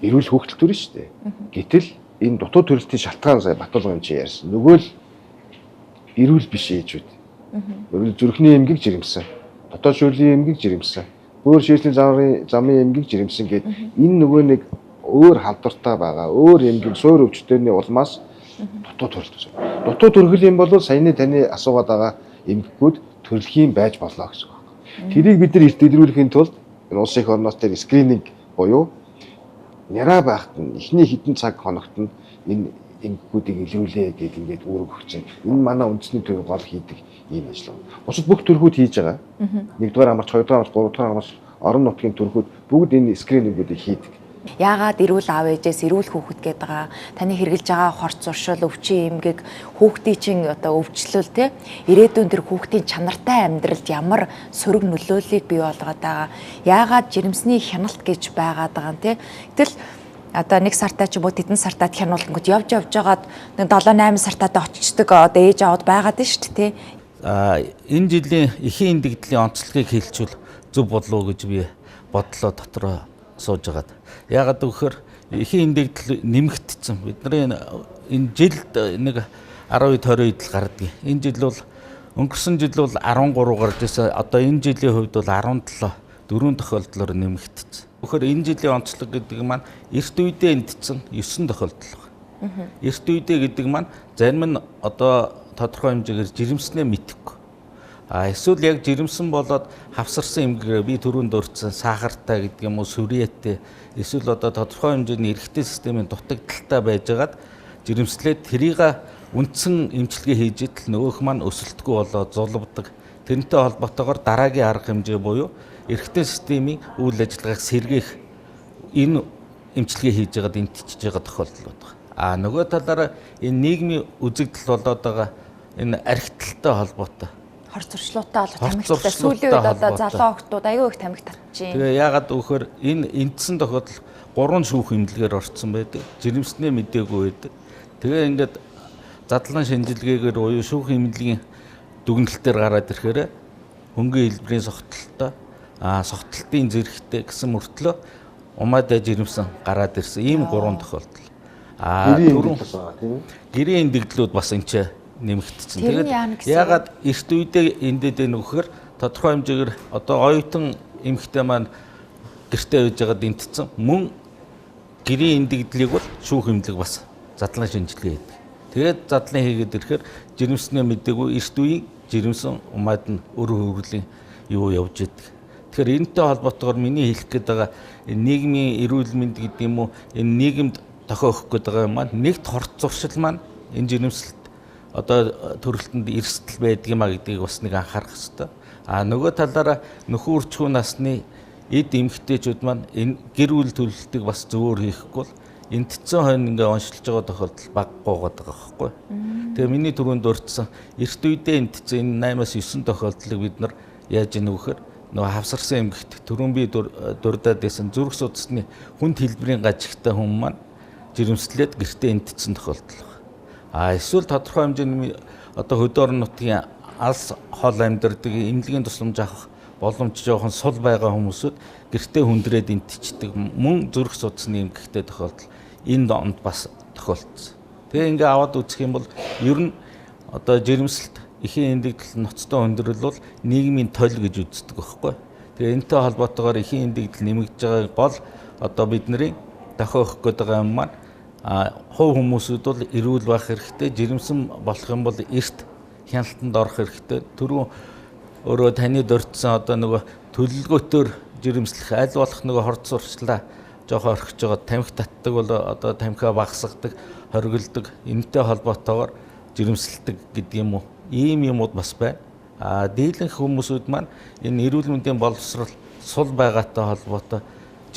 эрүүл хүүхдэл төрнө шүү дээ. Гэтэл энэ дутуу төрөлтийн шалтгаан сая баталгаа юм чи ярьсан. Нөгөө л эрүүл биш ээжүүд. Өөрөөр зүрхний эмгэг жирэмсэн. Дотоод шүүлийн эмгэг жирэмсэн. Өөр шийдлийн замын эмгэг жирэмсэн гэд энэ нөгөө нэг өөр халдвартай байгаа. Өөр эмгэг суур өвчтөний улмаас дутуу төрөлт байна. Дутуу төрөл юм бол саяны таны асуугаад байгаа эмгэгүүд төрөлхийн байж болно гэсэн үг. Тэрийг бид нар эрт илрүүлэхийн тулд энэ улсын их орноос тэр скрининг буюу няраа байхад нь эхний хэдэн цаг хоногт нь энэ эмгэгүүдийг илрүүлээ гэд ингээд үүрэг өгсөн. Энэ манай үндэсний төвийн гол хийдэг ийм ажил. Бусад бүх төрхүүд хийж байгаа. Нэгдүгээр амарч, хоёрдугаар амарч, гуравдугаар амарч орон нутгийн төрхүүд бүгд энэ скринингүүдийг хийдэг. Яагаад эрүүл аав ээжээс эрүүл хүүхэд гээд байгаа таны хэрэгжилж байгаа хорц уршил өвчин эмгэг хүүхдийн чинь одоо өвчлөл те ирээдүйн тэр хүүхдийн чанартай амьдралд ямар сөрөг нөлөөллийг бий болгоод байгаа яагаад жирэмсний хяналт гэж байгаад байгаа юм те гэтэл одоо нэг сартаа ч юм уу тэдэн сартаад хянуулгууд явж байгаад нэг 7-8 сартаад очичдаг одоо ээж аваад байгаад нь шүү дээ те Энэ жилийн эхийн эндэгдлийн онцлогийг хэлчихвэл зөв болов уу гэж би бодлоо дотроо сууж байгаад. Яагаад гэвэл эхийн эндэгдэл нэмэгдсэн. Бидний энэ жилд нэг 12-20 идэл гардаг. Энэ жил бол өнгөрсөн жил бол 13 гарч ирсэн. Одоо энэ жилийн хувьд бол 17 4 тохиолдлоор нэмэгдсэн. Тэгэхээр энэ жилийн онцлог гэдэг маань эрт үедээ эндсэн 9 тохиолдол байна. Эрт үедээ гэдэг маань зарим нь одоо тодорхой хэмжээгээр жирэмснээ мэдэхгүй. Эсвэл яг жирэмсэн болоод хавсарсан эмгээрээ би түрүүнд дурдсан сахартай гэдэг юм уу сүрьетэй эсвэл одоо тодорхой хэмжээний эрэгтэй системийн дутагдaltaй байжгаад жирэмслээд тэрийг үндсэн эмчилгээ хийж идэл нөгөөх маань өсөлтгүй болоод зулбдаг. Тэрнтэй холбоотойгоор дараагийн арга хэмжээ буюу эрэгтэй системийн үйл ажиллагааг сэргээх энэ эмчилгээ хийж байгаад энтчиж байгаа тохиолдол байна. Нөгөө талаараа энэ нийгмийн үзэгдэл болоод байгаа энэ архитекттай холбоотой хор зуршлуутай болох тамхитай сүүлийн үед одоо залуу охтууд аягүй их тамхи татчихжээ. Тэгээ яагаад гэвэл энэ эндсэн тохиолдол 3 шүүх эмнэлгээр орцсон байдаг. Жирэмснээ мдээгүй байдаг. Тэгээ ингээд задлан шинжилгээгээр буюу шүүх эмнэлгийн дүгнэлтээр гараад ирэхээр хөнгөн хэлбэрийн согтолтой согтолтын зэрэгтэй гэсэн мөртлөө умаадаа жирэмсэн гараад ирсэн. Ийм 3 тохиолдол. Гэрийн эндэгдлүүд бас энэ ч нэмэгдсэн. Тэгээд яагаад эрт үедээ эндэд нөхөр тодорхой хэмжээгээр одоо оюутан эмэгтэй маань гэртээ байж байгаад энтцэн мөн гэрийн эндэгдлийг бол шүүх эмнэлэг бас задлан шинжилгээ хийдэг. Тэгээд задлан хийгээд ирэхээр жирэмснээ мэдээгүй эрт үеийн жирэмсэн умаад нь өрөө хөргөлийн юу явж идэг. Тэгэхээр энэтэй холбоотойгоор миний хэлэх гээд байгаа нийгмийн эрүүл мэнд гэдэг юм уу энэ нийгэмд тохиох гээд байгаа юм маань нэгт хорт зуршил маань энэ жирэмслэлт одоо төрөлтөнд эрсдэл байдаг юм а гэдгийг бас нэг анхаарах хэрэгтэй. Нөгөө талаараа нөхөн үрчхүүн насны эд эмэгтэйчүүд маань энэ гэр бүл төлөлтийг бас зөвөр хийхгүй бол энтцэн хойно ингээ оншилж байгаа тохиолдол баггүйгээд байгаа байхгүй. Тэгээ миний түрүүнд дурдсан эрт үедээ энтцэн энэ 8-9 тохиолдлыг бид нар яаж ийнэ вөхөр нөгөө хавсарсан эмэгт түрүүн би дурдаад байсан зүрх судасны хүнд хэлбэрийн гажигтай хүн маань жирэмслээд гэртээ энтцэн тохиолдол. Эсвэл тодорхой хэмжээний одоо хөдөө орон нутгийн алс хол амьдардаг эмнэлгийн тусламж авах боломж жоохон сул байгаа хүмүүсүүд гэртээ хүндрээд энтчдэг мөн зүрх судасны эмгэгтэй тохиолдол энэ донд бас тохиолдсон. Тэгээ ингээ аваад үзэх юм бол ер нь одоо жирэмслэлт эхийн эндэгдэл ноцтой хүндрэл бол нийгмийн тойл гэж үздэг байхгүй. Тэгээ энэтэй холбоотойгоор эхийн эндэгдэл нэмэгдэж байгааг гол одоо бидний тохиох гээд байгаа юм маань хувь хүмүүсүүд бол эрүүл байх хэрэгтэй, жирэмсэн болох юм бол эрт хяналтанд орох хэрэгтэй. Түрүү өөрөө таны дурдсан одоо нөгөө төлөлгөөтөөр жирэмслэх аль болох нөгөө хорт сурчлаа жоохон орхиж байгаа тамхи татдаг бол одоо тамхиа багасгадаг, хоригддаг. Энэтэй холбоотойгоор жирэмсэлдэг гэдэг юм уу? Ийм юмуд бас байна. Дийлэнх хүмүүсүүд маань энэ эрүүл мэндийн боловсрол сул байгаатай холбоотой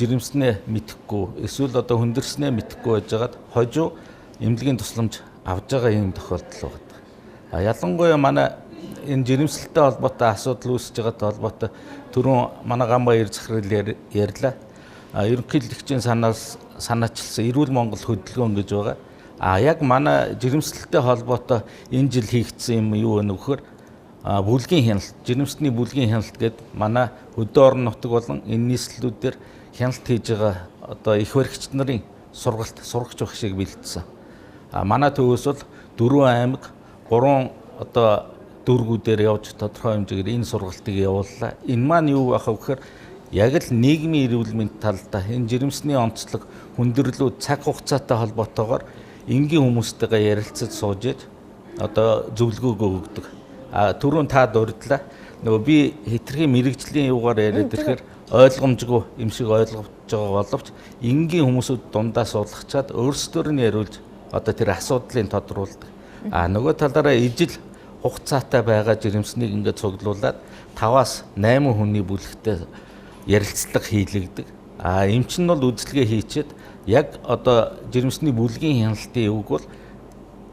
жирэмснээ мэдэхгүй эсвэл одоо хүндэрснээ мэдэхгүй байжгаад хожуу эмнэлгийн тусламж авж байгаа юм тохиолдол байна. Ялангуяа манай энэ жирэмслэлтэй холбоотой асуудал үүсэж байгаатай холбоотой түрүүн манай Ганбаяр захирал ярьлаа. Ерөнхийлөгчийн санаачилсан Эрүүл Монгол хөдөлгөөн гэж байгаа. Яг манай жирэмслэлтэй холбоотой энэ жил хийгдсэн юм юу вэ нөхөр бүлгийн хяналт, жирэмсний бүлгийн хяналт гэдэг манай хөдөө орон нутаг болон энэ нийслэлүүдээр хяналт хийж байгаа одоо их баригч нарын сургалт сурагч байх шиг бэлдсэн. Манай төвөөс бол 4 аймаг 3 одоо дүүргүүдээр явж тодорхой хэмжээгээр энэ сургалтыг явууллаа. Энэ маань юу байх вэ гэхээр яг л нийгмийн эрүүл мэнд талдаа энэ жирэмсний онцлог хүндрэлүүд цаг хугацаатай холбоотойгоор энгийн хүмүүстэйгээ ярилцаж сууж иж одоо зөвлөгөөгөө өгдөг. Түрүүн та дурдлаа. Нөгөө би хэтэрхий мэрэгжлийн юугаар яриад ирэхээр ойлгомжгүй юм шиг ойлгож байгаа боловч энгийн хүмүүсүүд дундаа суулгачаад өөрсдөр нь яриулж одоо тэр асуудлыг тодруулдаг. Нөгөө талаараа ижил хугацаатай байгаа жирэмснийг ингээд цуглуулад 5-8 хүний бүлэгтээ ярилцлага хийлэгдэг. Эмч нь бол үзлэгээ хийчихэд яг одоо жирэмсний бүлгийн хяналтын үг бол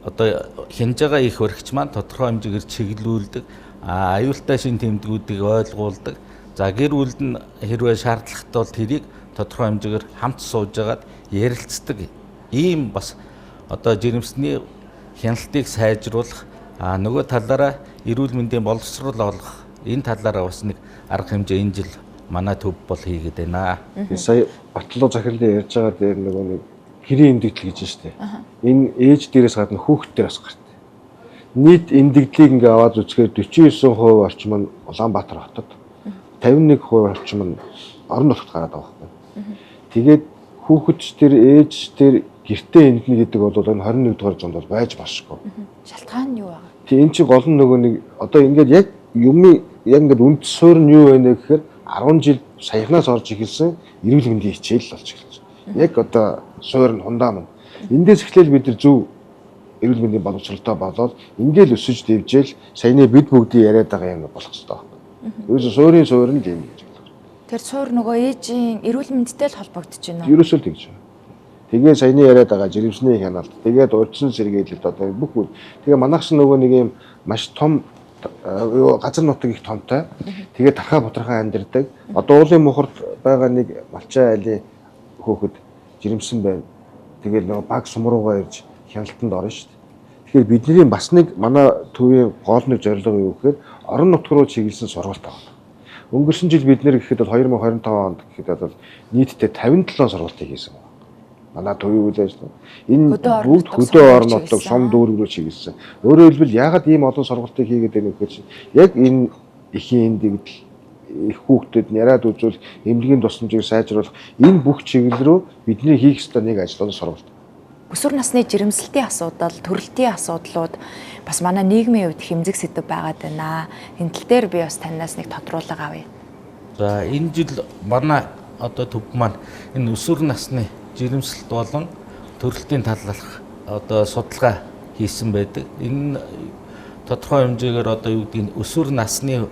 одоо хянж байгаа их баригч маань тодорхой хэмжээгээр чиглүүлдэг, аюултай шин тэмдгүүдийг ойлгуулдаг. За гэр бүлд нь хэрвээ шаардлагатай бол тэрийг тодорхой хэмжээгээр хамт сууж агаад ярилцдаг. Ийм бас одоо жирэмсний хяналтыг сайжруулах Нөгөө талаараа эрүүл мэндийн боловсрол олгох энэ талаараа бас нэг арга хэмжээ энэ жил манай төв бол хийгээд байна. Сая Батлуу захирлын ярьж байгаа дээр нөгөө нэг гэрийн эндэгдэл гэж штэ. Энэ ээж дээрээс гадна хүүхэд дээр бас гартай. Нийт эндэгдлийг ингээ аваад үзэхээр 49% орчим нь Улаанбаатар хотод, 51% орчим нь орон нутгад гараад байгаа байхгүй. Тэгээд хүүхэд дээр ээж дээр гэртээ энднэ гэдэг бол энэ 21 дугаар зуунд бол байж болшгүй. Шалтгаан нь юу вэ? Тэг эн чинь гол нь нөгөө нэг одоо ингээд яг юмны яг ингээд үнд суурь нь юу вэ гэхээр 10 жил саяхнаас орж эхэлсэн эрүүл мэндийн хичээл болж эхэлж байна. Яг одоо суурь нь хундаа мөн. Эндээс эхлээл бид нар зөв эрүүл мэндийн боловсролтой болоод ингээд өсөж дэвжээл саяны бид бүгдийн яриад байгаа юм болох хэрэгтэй байна. Ерөөсөө суурь нь юм гэж байна. Тэр суурь нөгөө ээжийн эрүүл мэндтэй л холбогдож байна уу? Ерөөсөө л тэгж байна. Тэгээ саяны яриад байгаа жирэмсний хяналт, тэгээд урьдчилан сэргийлэлт одоо бүх үйл. Тэгээ манайх нөгөө нэг юм маш том газар нутаг их томтой. Тэгээд тархаа бутрахаа амьдэрдэг. Одоо уулын мухард байгаа нэг малчаа айлын хөөхд жирэмсэн байна. Тэгээд нөгөө баг сумруугаа ирж хяналтанд орно шүү дээ. Тэгэхээр бидний бас нэг манай төвийн гол нэг зорилго юу гэхээр орон нутг руу чиглэсэн сургалт авах. Өнгөрсөн жил бид нэр гэхэд бол 2025 онд гэхэд бол нийтдээ 57 сургалтыг хийсэн. Манай төвийн үйл ажиллагаа энэ бүгд хөдөө орон нутаг сум дүүрэг рүү чиглэсэн. Өөрөөр хэлбэл ягаад ийм олон сургалтыг хийгээд байна гэхээр яг энэ эхийн эндэгдэл их хүүхдэд яриад үзүүл эмнэлгийн тусламжийг сайжруулах энэ бүх чиглэл рүү бидний хийх ёстой нэг ажил бол сургалт. Өсвөр насны жирэмслэлтийн асуудал, төрөлтийн асуудлууд бас манай нийгмийн хувьд хэмжиг сэдв байгаад байна. Энэ тал дээр би бас танаас нэг тодруулга авъя. За энэ жил манай одоо төв маань энэ өсвөр насны жирэмслэлт болон төрөлтийн талаарх одоо судалгаа хийсэн байдаг. Энэ тодорхой хэмжээгээр одоо юу гэдгийг өсвөр насны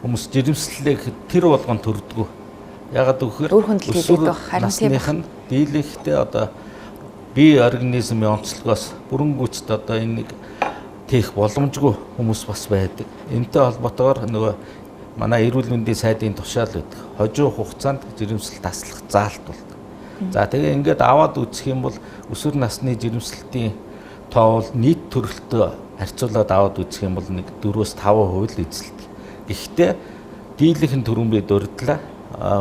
хүмүүс жирэмслэлийг тэр болгон төрдөг. Ягаад гэвэл өсвөр насных нь дийлэнхтэй одоо бие организмын онцлогоос бүрэнгүйцэд одоо энийг тээх боломжгүй хүмүүс бас байдаг. Энтэй холбоотойгоор нөгөө манай эрүүл мэндийн сайдын тушаал байдаг. Хожуу хугацаанд жирэмслэлт таслах заалт болдог. За тэгээ ингээд аваад үзэх юм бол өсвөр насны жирэмслэлтийн тоо бол нийт төрөлтөд харьцуулаад аваад үзэх юм бол нэг 4-5% л эзэлдэг. Гэхдээ дийлэнх нь түрүүн би дурдлаа.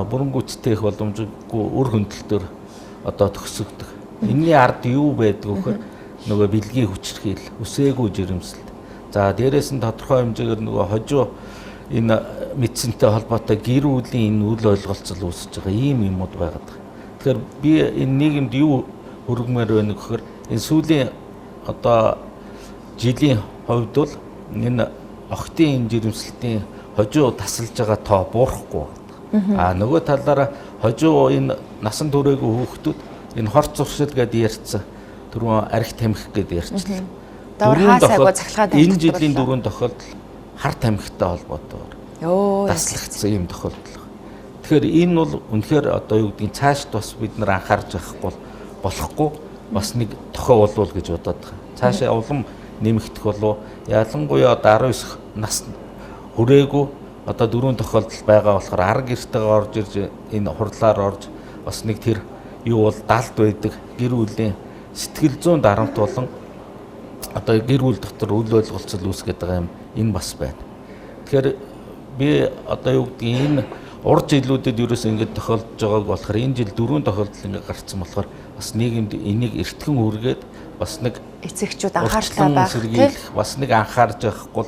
Бүрэнгүйцэд тээх боломжгүй үр хөндлөлтөөр одоо төгсөгдөг. Энийний ард юу байдаг вөхөр нөгөө бэлгийн хүчирхийл, үсээгүй жирэмслэлт. За дээрээс нь тодорхой хэмжээгээр нөгөө хожуу энэ мэдсэнтэй холбоотой гэр бүлийн энэ үйл ойлголцол үүсэж байгаа ийм юмуд байгаад байгаа. Тэгэхээр би энэ нийгэмд юу хүргэмээр байна гэхээр энэ сүүлийн одоо жилийн хувьд бол энэ охтын жирэмслэлтийн хожуу тасалж байгаа тоо буурахгүй байна. Нөгөө талаараа хожуу энэ насан туршаагүй хүүхдүүд энэ хорц зуршил гэдээ ярьсан. Түрүүн арх тамхи гэдээ ярьчихлаа. Энэ жилийн дөрвөн тохиолдол хар тамхитай холбоотойгоор таслагдсан юм тохиолдол. Тэгэхээр энэ бол үнэхээр одоо юу гэдгийг цаашд бас бид нар анхаарч явах болохгүй бас нэг тохиол болов гэж бодоод байгаа. Цаашаа улам нэмэгдэх болов. Ялангуяа одоо 19 нас хүрээгүй одоо дөрвөн тохиолдол байгаа болохоор арга гэртэйгээ орж ирж энэ хурлаар орж бас нэг тэр юу бол далд байдаг гэр бүлийн сэтгэл зүйн дарамт болон одоо гэр бүл дотор үйл ойлголцол үүсгэж байгаа юм энэ бас байна. Тэгэхээр би одоо юу гэдгийг энэ урд жилүүдэд ерөөс ингэж тохиолдож байгааг болохоор энэ жил дөрвөн тохиолдол ингэ гарцсан болохоор бас нийгэмд энийг эртгэн үргээд бас нэг эцэгчүүд анхааралтай байх тийм бас нэг анхаарч явахгүй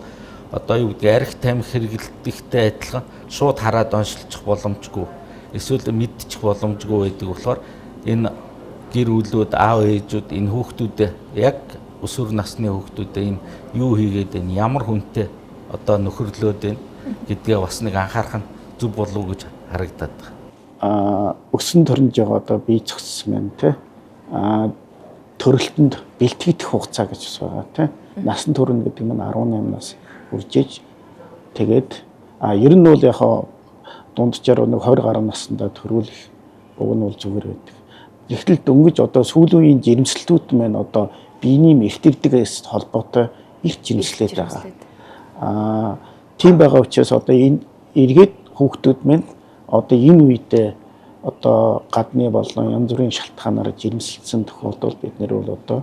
одоо юу гэдгийг арх тамхи хэрэглэдэгтэй адилхан шууд хараад оншилчих боломжгүй эсвэл мэдчих боломжгүй байдаг болохоор энэ гэр бүлүүд аав ээжүүд энэ хүүхдүүдэд яг өсвөр насны хүүхдүүдэд энэ юу хийгээд байна ямар хүнтэй одоо нөхөрлөөд байна гэдгээ бас нэг анхаарах нь зүг болов уу гэж харагдаад байна. Өсөн төрнж байгаа одоо бие зогссон байна те. Төрөлтөнд бэлтгэх хугацаа гэж байгаа те. Насан турш гэдэг нь 18-наас үржиж тэгээд ер нь бол яхаа дунджаар нэг 20 гаруй наснда төрүүлэх уг нь бол зүгээр байдаг. Ихтэл дөнгөж одоо сүүлийн жирэмслэлтүүд маань одоо биений мэрэгдэгээс холбоотой их жирэмслээд байгаа. Тийм байгаа учраас одоо энэ эргээд хүүхдүүд маань одоо энэ үедээ одоо гадны болон янз бүрийн шалтгаанаар жирэмслсэн тохиолдолд бид нэр бол одоо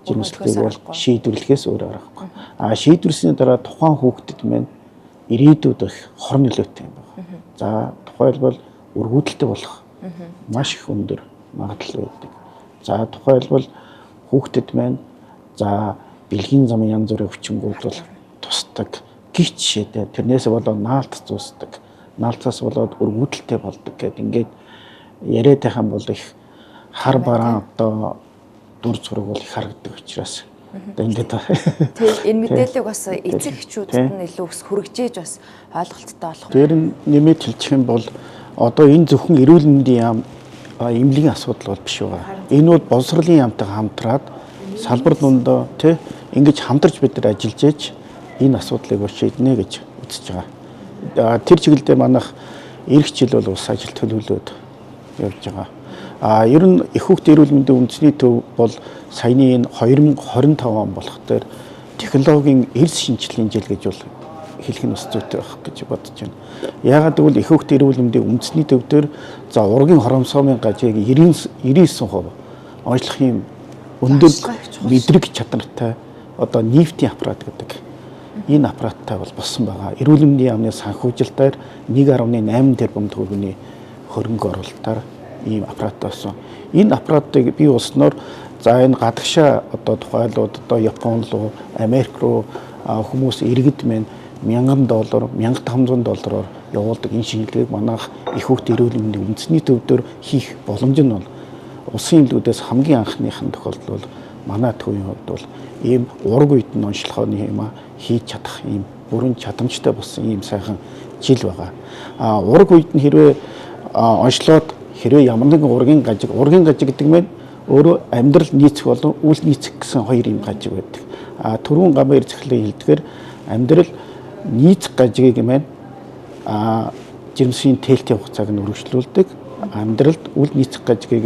жирэмслэлийг бол шийдвэрлэхээс өөр аргагүй. Шийдвэрлсэний дараа тухайн хүүхдэд маань ирээдүйд их хор нөлөөтэй юм байна. За тухайлбал өргөдөлтөй болох маш их өндөр магадлал байдаг. За тухайлбал хүүхдэд маань за бэлгийн замын янз бүрийн хүчингүүд бол тусдаг. Гих жишээтэй тэрнээс болоод наалт зуусдаг. Наалтаас болоод өргөдөлтөй болдог гэдэг ингээд яриад байгаа бол их хар бараан одоо дүр зураг бол их харагддаг учраас одоо ингээд тэгээд энэ мэдээллийг бас эцэг эхчүүдэд нь илүү бас хүргэж бас ойлголттой болох. Тэр нь нэмээд хэлчих юм бол одоо энэ зөвхөн эрүүл мэндийн яам эмнэлгийн асуудал бол биш байгаа. Энэ бол боловсролын яамтай хамтраад салбар дундаа тий ингэж хамтарч бид нар ажиллаж ээж энэ асуудлыг шийднэ гэж үзэж байгаа. Тэр чиглэлдээ манайх эх жил бол ус ажил төлөвлөд явж байгаа. Ер нь их хүүхдийн эрүүл мэндийн үндэсний төв бол саяны энэ 2025 он болох дээр технологийн эрс шинжилгээний жил гэж бол хэлэх нь бас зүйтэй байх гэж бодож байна. Яагаад гэвэл их хүүхдийн эрүүл мэндийн үндэсний төв дээр за ургийн хоромсоомын гажиг 99% онцлох юм өндөр мэдрэг чадвартай одоо нефтийн аппарат гэдэг энэ аппараттай бол болсон байгаа. Эрүүл мэндийн яамны санхүүжилтээр 1.8 тэрбум төгрөгийн хөрөнгө оруулалтаар ийм аппарат болсон. Энэ аппаратыг бий болсноор за энэ гадагшаа одоо тухайлбал одоо Япон руу, Америк руу хүмүүс иргэд мэн $1000, $1500 явуулдаг энэ шинжилгээг манайх их хүүхдийн эрүүл мэндийн үндэсний төвдөр хийх боломж нь бол улсын эмнэлгүүдээс хамгийн анхных нь тохиолдол бол манай төвийн хувьд бол ийм ураг үйд нь онцлогооны юм хийж чадах ийм бүрэн чадамжтай болсон ийм сайхан жил байгаа. Ураг үйд нь хэрвээ онцлоод хэрвээ ямар нэгэн ургийн гажиг гэдэг нь өөрөө амьдрал нийцэх болон үл нийцэх гэсэн хоёр юм гажиг байдаг. Түрүүн гамбар захлын хэлдгээр амьдрал нийцэх гажигийг жирэмслийн тээлтийн хугацааг нь үргэлжлүүлдэг. Амьдралд үл нийцэх гажигийг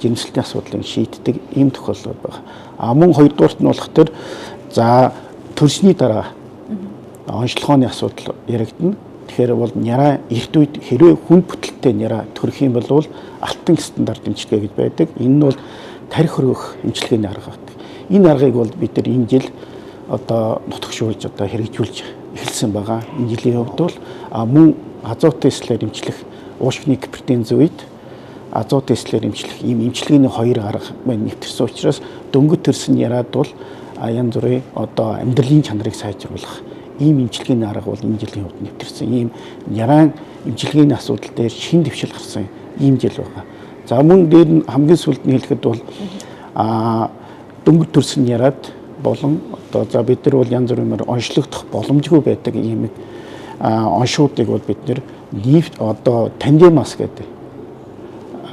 жирэмслэлтийн асуудлыг шийддэг ийм тохиолдол байгаа. Мөн хоёрдугаарт нь болох төр за төрсний дараа онцлогооны асуудал яригдана. Тэгэхээр бол няраа эрт үед хэрвээ хүн бүтэлтэй няраа төрөх юм бол алтан стандарт эмчилгээ гэж байдаг. Энэ нь бол тарих хөргөх эмчилгээний арга байдаг. Энэ аргыг бол бид нар энэ жил одоо нутагшуулж одоо хэрэгжүүлж эхэлсэн байгаа. Энэ жилийн хувьд бол мөн азот теслээр эмчлэх уушгины гипертенз үед азот теслээр эмчлэх ийм эмчилгээний хоёр арга нэвтэрсэн учраас дөнгөж төрсөн яраад бол янз бүрийн одоо амьдралын чанарыг сайжруулах ийм эмчилгээний арга бол энэ жилийн хувьд нэвтэрсэн. Ийм яраан эмчилгээний асуудал дээр шин дэвшил гарсан ийм жил байгаа. За мөн дээр нь хамгийн сүүлд нь хэлэхэд бол дөнгөж төрсөн яраад болон одоо за бид нар бол янз бүрээр онцлогдох боломжгүй байдаг ийм оншуудыг бол бид нар лифт одоо тандемас гэдэг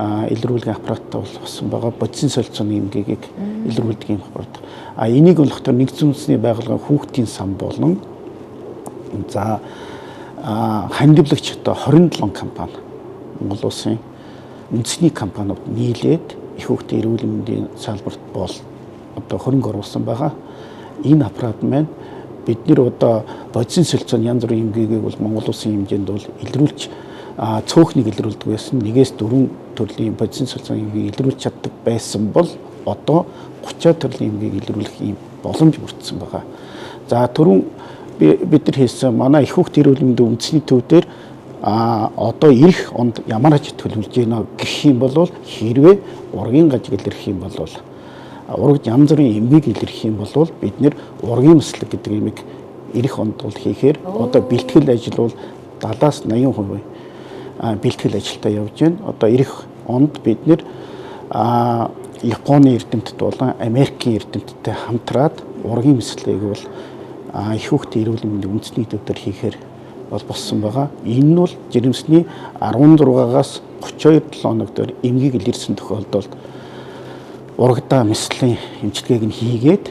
илрүүлгийн аппараттай болсон байгаа бодисын солилцооны эмгэгийг илрүүлдэг юм аппарат. Энийг болохоор нэгдсэн үндэсний байгууллагын хүүхдийн сан болон за хандивлагч одоо 27 компани Монгол улсын үндэсний компаниуд нийлээд их хүүхдийн эрүүл мэндийн салбарт бол одоо хөрөнгө оруулсан байгаа. Энэ аппарат маань бид нэр одоо бодисын солилцооны янз бүрийн эмгэгийг бол Монгол улсын хэмжээнд бол илрүүлж цөөхнийг илрүүлдэг байсан. 1-4 төрлийн бодисын солилцооны эмгэгийг илрүүлж чаддаг байсан бол одоо 30 төрлийн эмгэгийг илрүүлэх ийм боломж бүрдсэн байгаа. За түрүүн бид нар хийсэн манай их хүүхдийн эрүүл мэндийн үндэсний төв дээр одоо ирэх онд ямар ч төлөвлөж байна гэх юм бол хэрвээ ургийн гажиг илэрх юм бол урагд янз бүрийн эмгээг илэрх юм бол бид нэр ургийн мэслэг гэдэг юмыг ирэх онд бол хийхээр одоо бэлтгэл ажил бол 70-80% бэлтгэл ажилдаа явж байна. Одоо ирэх онд бид нэр Японы эрдэмтэд болон Америкийн эрдэмтдтэй хамтраад ургийн мэслэгийг бол их хүүхдийн эрүүл мэндийн үндэсний төвдөр хийхээр бол болсон байгаа. Энэ нь бол жирэмсний 16-аас 32 хоног дээр эмгээг илэрсэн тохиолдолд урагдаа мэслийн эмчилгээг нь хийгээд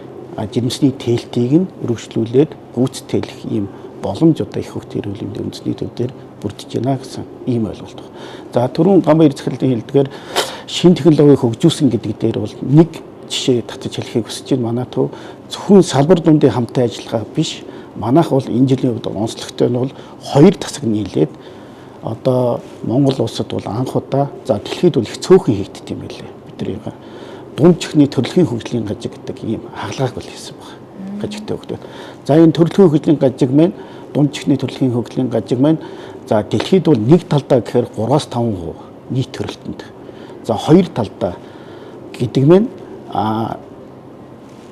жирэмсний тээлтийг нь өргөжлүүлээд гүйцэтгэлэх ийм боломж одоо их хүүхдийн эрүүл мэндийн үндэсний төвдөр бүрдэж байна гэсэн ийм ойлголт байна. За түрүүн гамбар захирлын хэлдгээр шин технологиг хөгжүүлсэн гэдэг дээр бол нэг жишээ татаж хэлхийг хүсэж байна. Манай төв зөвхөн салбар дундын хамтын ажиллагаа биш. Манайх бол энэ жилийн хувьд онцлогтой нь бол 2 тасаг нийлээд одоо Монгол улсад бол анх удаа за дэлхийд бол их цөөхөн хийгддэг юм байлээ. Бидний дунд чихний төрөлхийн хөгжлийн гажиг гэдэг ийм хаалгааг бол хийсэн байна. Гажигтай хөгжлөө. За энэ төрөлхийн хөгжлийн гажиг маань дунд чихний төрөлхийн хөгжлийн гажиг маань за дэлхийд бол нэг талдаа гэхээр 3-5% нийт төрөлтөнд. За хоёр талдаа гэдэг нь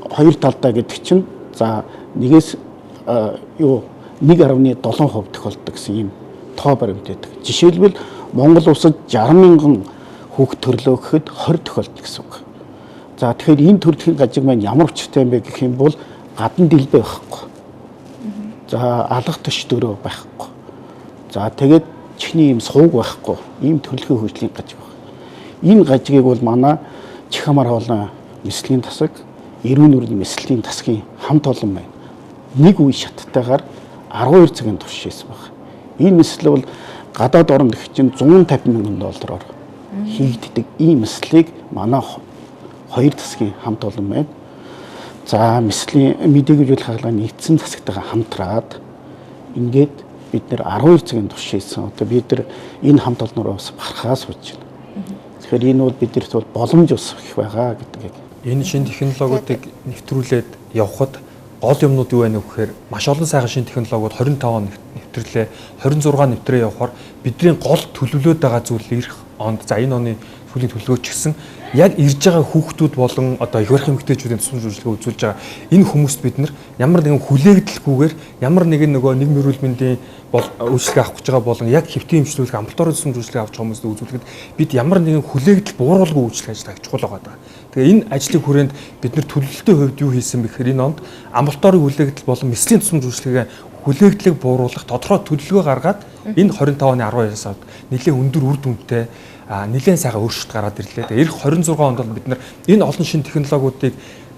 хоёр талдаа гэдэг чинь за нэгээс 1.7% тохиолдог гэсэн ийм тоо баримт байдаг. Жишээлбэл Монгол улсад 60,000 хүүхэд төрлөө гэхэд 20 тохиолдно гэсэн үг. За тэгэхээр энэ төрөлхийн гажиг маань ямар учиртай юм бэ гэх юм бол гадна дэлбээ байхгүй. За алах төш дөрөө байхгүй. За тэгээд чихний юм сууг байхгүй. Ийм төрөлхийн хөгжлийн гажиг байна. Энэ гажигийг бол манай чих хамаар хоолны мэслийн тасаг, эрүүн нүрийн мэслийн тасгийн хамт олон байна. Нэг үе шаттайгаар 12 цагийн турш хийсэн байна. Энэ мэсэл бол гадаад орнд гэх чинь $150,000 хийгддэг ийм мэслийг манай хоёр засгийн хамт олон байна. За мэслийн мэдээлэл хаалганы нэгдсэн засагтайгаа хамтраад ингээд бид нэр 12 цагийн турш хийсэн. Одоо бид нар энэ хамт олноор бас барахаас сууж байна. Тэгэхээр энэ бол биднэрт бол боломж ус их байгаа гэдгийг. Энэ шинэ технологиудыг нэвтрүүлээд явхад гол юмнууд юу байна вэ гэхээр маш олон сайхан шинэ технологиуд 25 нэвтрлээ, 26 нэвтрээ явахаар бидний гол төлөвлөд байгаа зүйл ирэх онд за энэ оны сүүлийн төлөвлөгөөч гэсэн яг ирж байгаа хүүхдүүд болон одоо их барих эмэгтэйчүүдийн тусламж үйлчилгээ үзүүлж байгаа энэ хүмүүст бид нар ямар нэгэн хүлээгдэлгүйгээр ямар нэгэн нөгөө нийгмийн эрүүл мэндийн үйлчилгээ авах гэж байгаа болон яг хэвтийн эмчлүүлэг амбулаторийн тусламж үйлчилгээ авч байгаа хүмүүст үзүүлэхэд бид ямар нэгэн хүлээгдэл бууруулгүй үйлчилгээ ажилладаг чухал байгаа. Тэгээ энэ ажлын хүрээнд бид нар төлөвлөлтийн хувьд юу хийсэн бэ гэхээр энэ онд амбулаторийн хүлээгдэл болон мэслийн тусламж үйлчилгээ хүлээгдлийг бууруулах тодорхой төлөвлөгөө гаргаад энэ 25-ны 12-аас аваад нэлээд өндөр үр дүнтэй нэлээд сайхан өөрчлөлт гараад ирлээ. Тэгээ эх 26 онд бол бид нар энэ олон шинэ технологиудыг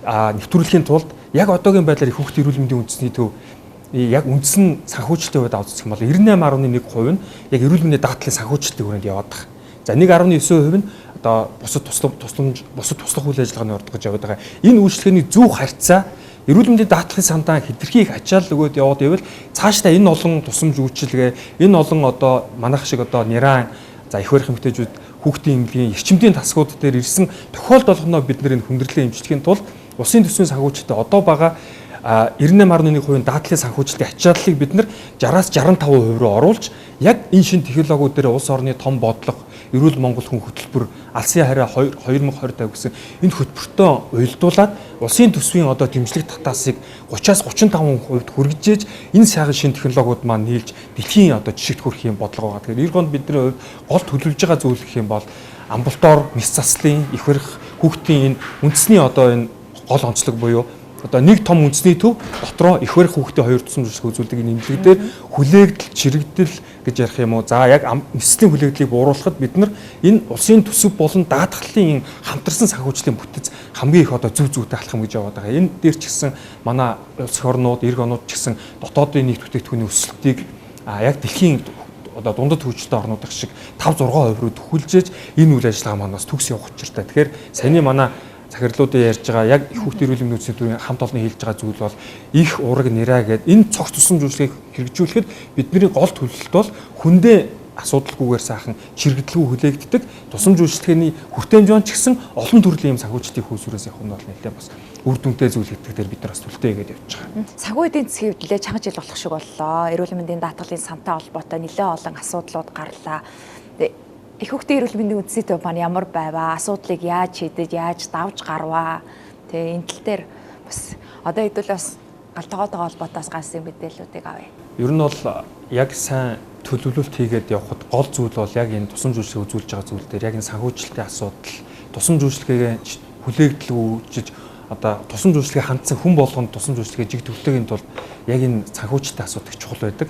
нэвтрүүлэхийн тулд яг одоогийн байдлаар их хүүхдийн эрүүл мэндийн үндэсний төв яг үндсэн санхүүжилтийн хувьд авч үзэх юм бол 98.1% нь яг эрүүл мэндийн даатгалын санхүүжилтийн хүрээнд яваад байгаа. За 1.9% нь одоо бусад туслах үйл ажиллагааны ордог гэж яваад байгаа. Энэ үйлчлэгээний зөв харьцаа эрүүл мэндийн даатгалын сандаа хэтэрхий их ачаал өгөөд яваад ивэл цаашдаа энэ олон тусламж үйлчилгээ, энэ олон одоо манайх шиг одоо няран за их барих эмэгтэйчүүд хүүхдийн эмнэлгийн эрчимдийн тасгууд дээр ирсэн тохиолдол болгоноо бид нэр энэ хүндрэлээ эмчлэхийн тулд улсын төсвийн санхүүжилттэй одоо байгаа 98.1% даатгалын санхүүжилтийн ачааллыг бид нар 60-аас 65% руу оруулж яг энэ шинэ технологиуд дээр улс орны том бодлого эрүүл Монгол хүн хөтөлбөр алсын хараа 2020 гэсэн энэ хөтөлбөртөө уялдуулаад улсын төсвийн одоо дэмжлэг татаасыг 30-аас 35% хүргэж энэ сайхан шинэ технологиуд маань нийлж дэлхийн одоо жишгт хүрэх юм бодлого байгаа. Тэгэхээр эр гонд бидний хувьд гол төлөвлөж байгаа зүйл гэх юм бол амбулатор, мэс заслын, их барих хүүхдийн энэ үндэсний одоо энэ гол онцлог буюу одоо нэг том үндэсний төв дотроо их барих хүүхдийн хоёр тусламж үйлчилгээ үзүүлдэг энэ нэмлэг дээр хүлээгдэл, чирэгдэл гэж ярих юм уу. За яг мэслийн хүлээгдлийг бууруулахад бид нар энэ улсын төсөв болон даатгалын хамтарсан санхүүжлийн бүтэц хамгийн их одоо зөв зүйтэй алхам гэж яваад байгаа. Энэ дээр ч гэсэн манай улс орнууд, эрг онууд ч гэсэн дотоодын нийт бүтээгдэхүүний өсөлтийг яг дэлхийн одоо дундад хөгжилтэй орнуудах шиг 5-6% руу төхүүлжээж энэ үйл ажиллагаа манаас төгс явах учиртай. Тэгэхээр саяны манай захирлуудын ярьж байгаа яг их хүүхдийн эрүүл мэндийн үндэсний хамт олонны хийж байгаа зүйл бол их ураг нэраа гэдэг энэ цогц тусламж үйлчилгээг хэрэгжүүлэхэд бидний гол төлөвлөлт бол хүндээ асуудалгүйгээр сайхан чирэгдлгүй хүлээгддэг тусламж үйлчилгээний хүртээмжийн ч гэсэн олон төрлийн юм санхүүжилтийн хөөсрөөс явах нь бол нэлээд бас үр дүнтэй зүйл гэдэг дээр бид нар бас төлөвтэй гэдэг явж байгаа. Санхүү эдийн засгийн хувьд нэлээд чанга жил болох шиг боллоо. Эрүүл мэндийн даатгалын сантай холбоотой нэлээд олон асуудлууд гарлаа. Их хүүхдийн эрүүл мэндийн үндэсний төв маань ямар байваа, асуудлыг яаж шийдэж, яаж давж гарваа. Тэгээ энэ тал дээр бас одоо хэдүүл бас галтгоотойгоо холбоотойс ганцын мэдээллүүдийг авъя. Ер нь бол яг сайн төлөвлөлт хийгээд явхад гол зүйл бол яг энэ тусламж үйлчилгээ үзүүлж байгаа зүйл дээр яг энэ санхүүжилтийн асуудал, тусламж үйлчилгээгээ хүлээгдэл үүсэж одоо тусламж үйлчилгээ хандсан хүн болгонд тусламж үйлчилгээ жиг төвлөгийн тулд яг энэ санхүүжилтийн асуудал чухал байдаг.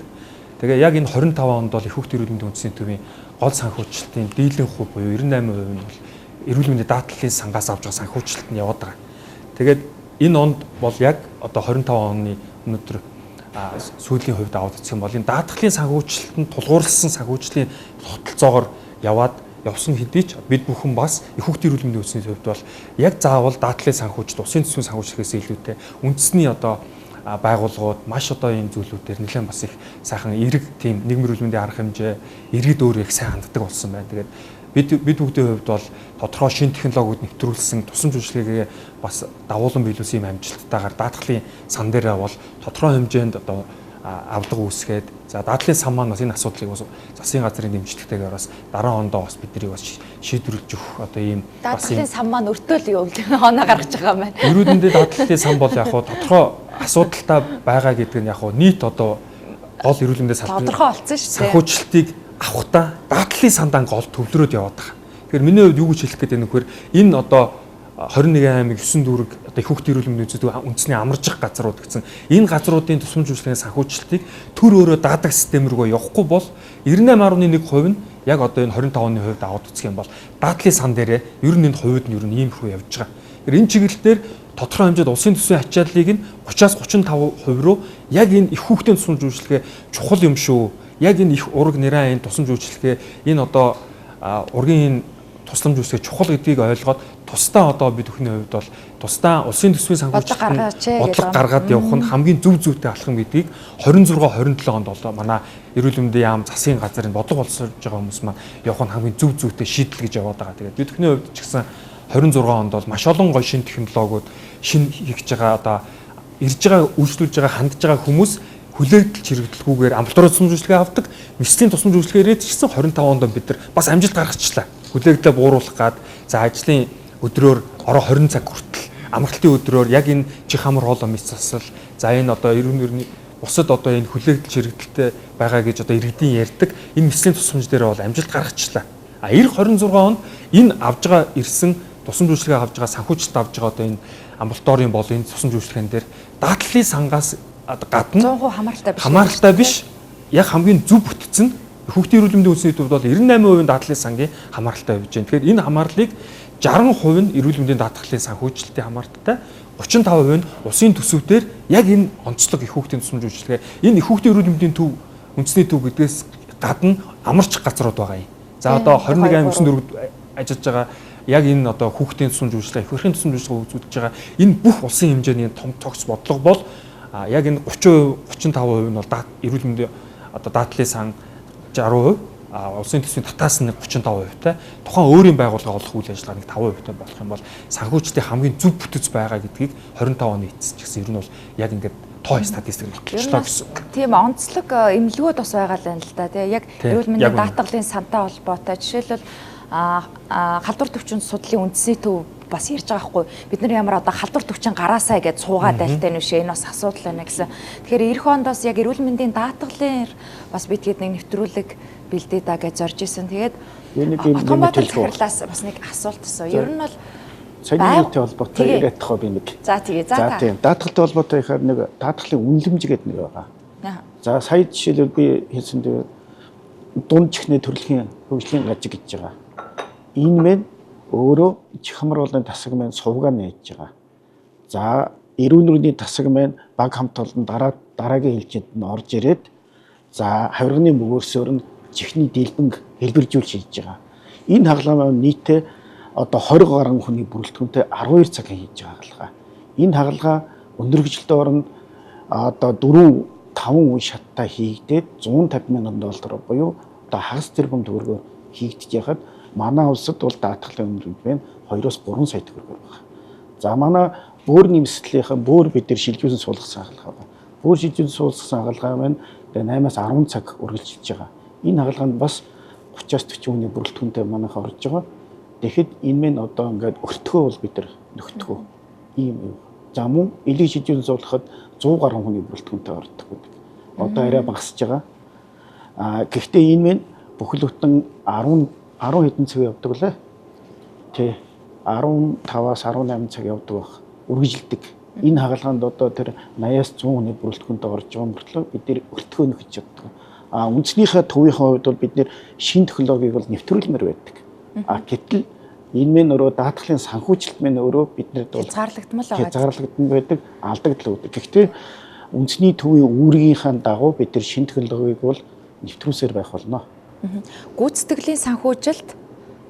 Тэгээ яг энэ 25 онд бол их хүүхдийн эрүүл мэндийн үндэсний төвийн гол санхүүжилтийн дийлэн хувь буюу 98% нь бол эрүүл мэндийн даатгалын сангаас авч байгаа санхүүжилт нь яваад байгаа. Тэгээд энэ онд бол яг одоо 25 оны өнөөдөр сүүлийн хувьд аваад үзэх юм бол энэ даатгалын санхүүжилтанд тулгуурласан санхүүжлийн тогтолцоогоор явсан хэдий ч бид бүхэн бас их хүүхдийн эрүүл мэндийн үндэсний төвд бол яг заавал даатгалын санхүүжилт, усын төсвийн санхүүжилтээс илүүтэй үндэсний одоо байгууллагууд маш одоо энэ зүйлүүдээр нэлээд бас их сайхан эрэг тийм нийгмийн эрүүл мэндийн арга хэмжээ, иргэд өөрөө их сайн ханддаг болсон байна. Тэгээд бид бүгдийн хувьд бол тодорхой шинэ технологиуд нэвтрүүлсэн тусламж үйлчилгээгээ бас давуулан биелүүлсэн юм амжилттайгаар даатгалын сан дээрээ бол тодорхой хэмжээнд одоо авдаг үүсгээд за даатгалын сан маань бас энэ асуудлыг бас засгийн газрын дэмжлэгтэйгээр бас дараа хондоо бас биднийг бас шийдвэрлэж өгөх одоо ийм даатгалын сан маань өртөө л юу гэдэг оноо гаргаж байгаа юм байна. Ерөөдөндөө даатгалын сан бол яг хуу тодорхой асуудалтай байгаа гэдэг нь яг хуу нийт одоо гол эрүүл мэндийн салбарын тодорхой болсон шүү дээ. санхүүжилтийг авахдаа даатгалын сандаа гол төвлөрөөд яваад байгаа. Тэгэхээр миний хувьд юу гэж хэлэх гээд байна вэ гэхээр энэ одоо 21 аймаг 9 дүүрэг одоо их хүүхдийн эрүүл мэндийн үзэгдэл үндэсний амаржих газрууд гэсэн энэ газруудын тусламж үйлчилгээний санхүүжилтийг төр өөрөө даатгал систем рүү явахгүй бол 98.1% нь яг одоо энэ 25% аваад үзэх юм бол даатгалын сан дээрээ ер нь энэ хувьд нь ер нь иймэрхүү явж байгаа. Тэгэхээр энэ чиглэлээр тодорхой хэмжээнд улсын төсвийн ачааллыг нь 30-35% руу яг энэ их хүүхдийн тусламж үйлчилгээ чухал юм шүү. Яг энэ их ураг нэрэн энэ тусламж үйлчилгээ энэ одоо ургийн тусламж үйлчилгээ чухал гэдгийг ойлгоод тусдаа одоо бид бүхний хувьд бол тусдаа улсын төсвийн санхүүжилтөнд бодлого гаргаад явах нь хамгийн зөв зүйтэй алхам гэдгийг 26-27 онд бол манай эрүүл мэндийн яам засгийн газрын бодлого боловсруулж байгаа хүмүүс маань явах нь хамгийн зөв зүйтэй шийдэл гэж яваад байгаа. Тэгээд бид бүхний хувьд ч гэсэн 26 онд бол маш олон гоё шинэ технологиуд шинэ хийж байгаа одоо ирж байгаа үйлчлүүлж байгаа хандж байгаа хүмүүс хүлээлт чирэгдэлгүйгээр амбулаторын тусламж үйлчилгээ авдаг. Мэслийн тусламж үйлчилгээрээ ч гэсэн 25 онд бид нар бас амжилт гаргачихлаа. Хүлээлтээ бууруулах гад за ажлын өдрөөр ороо 20 цаг хүртэл амралтын өдрөөр яг энэ чих хамар хоолой мэс засал за энэ одоо ерөнхийдөө бусад одоо энэ хүлээлт чирэгдэлтэй байгаа гэж одоо иргэдийн ярьдаг энэ мэслийн тусламж дээр бол амжилт гаргачихлаа. Эх 26 онд энэ авж байгаа ирсэн тусламж үйлчилгээ авж байгаа санхүүжилт авж байгаа одоо энэ амбулаторийн бол энэ тусламж үйлчилгээнд дээр даатгалын сангаас гадна 100% хамааралтай биш яг хамгийн зөв бүтцэн хүүхдийн эрүүл мэндийн үндэсний төвд бол 98% даатгалын сангийн хамааралтай явж байна. Тэгэхээр энэ хамаарлыг 60% нь эрүүл мэндийн даатгалын санхүүжилтийн хамааралтай 35% нь улсын төсөвдөр яг энэ онцлог их хүүхдийн тусламж үйлчилгээ энэ их хүүхдийн эрүүл мэндийн төв үндэсний төв гэдгээс гадна амарч газрууд байгаа юм. За одоо 21 аймаг 9 дүүрэгт ажиллаж байгаа яг энэ одоо хүүхдийн тусламж үйлчилгээ их эрхийн тусламж үйлчилгээ үзүүлж байгаа энэ бүх улсын хэмжээний том тогс бодлого бол яг энэ 30% 35% нь бол эрүүл мэндийн одоо даатгалын сан 60%, улсын төсвийн татаас нь 35%тай тухайн өөрийн байгууллага олох үйл ажиллагааг 5%тай болох юм бол санхүүжилтийн хамгийн зөв бүтэц байгаа гэдгийг 25 оны эцэс ч гэсэн ер нь бол яг ингээд тоо статистик багчлаа гэсэн. Тийм онцлог эмнэлгүүд бас байгаа л байна л да. Тэгээ яг эрүүл мэндийн даатгалын сантай холбоотой жишээлбэл халдвар төвчин судлалын үндэсний төв бас ярьж байгаа хгүй бид нар ямар одоо халдвар төвчин гараасаа гэж суугаад байлтай нүшээ энэ бас асуудал байна гэсэн. Тэгэхээр эх хондоос яг эрүүл мэндийн даатгалын бас бид хэд нэг нэвтрүүлэг бэлдээ да гэж зорж исэн. Тэгээд Батбаяр захирлаас бас нэг асуулт асуу. Ер нь бол соёлын нийтийн холбоотой яриад тахаа би нэг. За тэгээ за тийм даатгалтай холбоотой ихаар нэг даатгалын үнэлэмж гэдэг нэг байгаа. За сая жишээлбэл би хэлсэн дээр дунд чихний төрөлхийн хөгжлийн гажиг гэж байгаа. Энэ мэн өөрөө чих хамар болон тасаг мэн сувгаа нээж байгаа. За эрүүл мэндийн тасаг мэн баг хамт олон дараагийн хэлжинд нь орж ирээд за хавирганы мөгөөсөөр нь чихний дэлбэнг хэлбэржүүл хийж байгаа. Энэ хагалгаа нийтээ одоо 20 гаруй хүний бүрэлдэхүүнтэй 12 цаг хийж байгаа хагалгаа. Энэ хагалгаа өндөргөжлөлтөөр орно одоо 4-5 үе шаттай хийгдээд 150 мянган доллар буюу одоо хагас тэрбум төгрөгөөр хийгдэж яхад манай улсад бол даатгалын үнэлэмж байна 2-3 сая төгрөгөөр байна. За манай бөөр нэмсдлийнхаа бөөр бид нар шилжүүлсэн суулгасан хагалгаа байна. Бөөр шилжүүлсэн суулгасан хагалгаа маань 8-10 цаг үргэлжилж байгаа. Энэ хагалгаанд бас 30-40 хүний бүрэлдэхүүнтэй манайхаа орж байгаа. Тэгэхэд энэ мэн одоо ингээд өртгөө бол бид нар нөхтгөө ийм юм. За мөн элийг шилжүүлэн суулгахад 100 гаруй хүний бүрэлдэхүүнтэй ордог гэдэг. Одоо арай багасж байгаа. Гэхдээ энэ мэн бүхэл бүтэн 10 хэдэн цаг явдаг лээ. Тэ 15-аас 18 цаг явдаг баг. Үргэлжилдэг. Энэ хагалгаанд одоо тэр 80-аас 100 хүний бүрэлдэхүүнтэй орж байгаа мөртлөө бид нэр өртгөө нөхөж чаддаг. Үндснийхээ төвийнхээ хувьд бол бид нэр шинэ технологиг бол нэвтрүүлмээр байдаг. Гэтэл энэ мэн өөрөө даатгалын санхүүжилт мэн өөрөө биднэрд бол хязгаарлагдмал байдаг, алдагдал үүдэг. Гэхдээ үндэсний төвийн үүргийнхаа дагуу бид нар шинэ технологиг бол нэвтрүүлсээр байх болно. Гүйцэтгэлийн санхүүжилт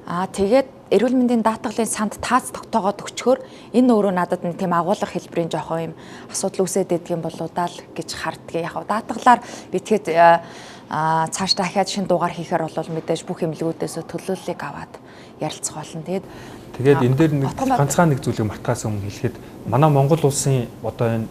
тэгээд эрүүл мэндийн даатгалын санд таац тогтоогоод өчгөр энэ өөрөө надад нэг тийм агуулга хэлбэрийн жоохон юм асуудал үүсээд байдаг юм болоо даа л гэж харддаг. Яг даатгалаар би тэгэхэд цааш дахиад шинэ дугаар хийхээр бол мэдээж бүх эмнэлгүүдээс төлөөллийг аваад ярилцах болно. Тэгээд энэ дээр нэг ганцхан нэг зүйлийг мартахаас өмнө хэлэхэд манай Монгол улсын одоо энэ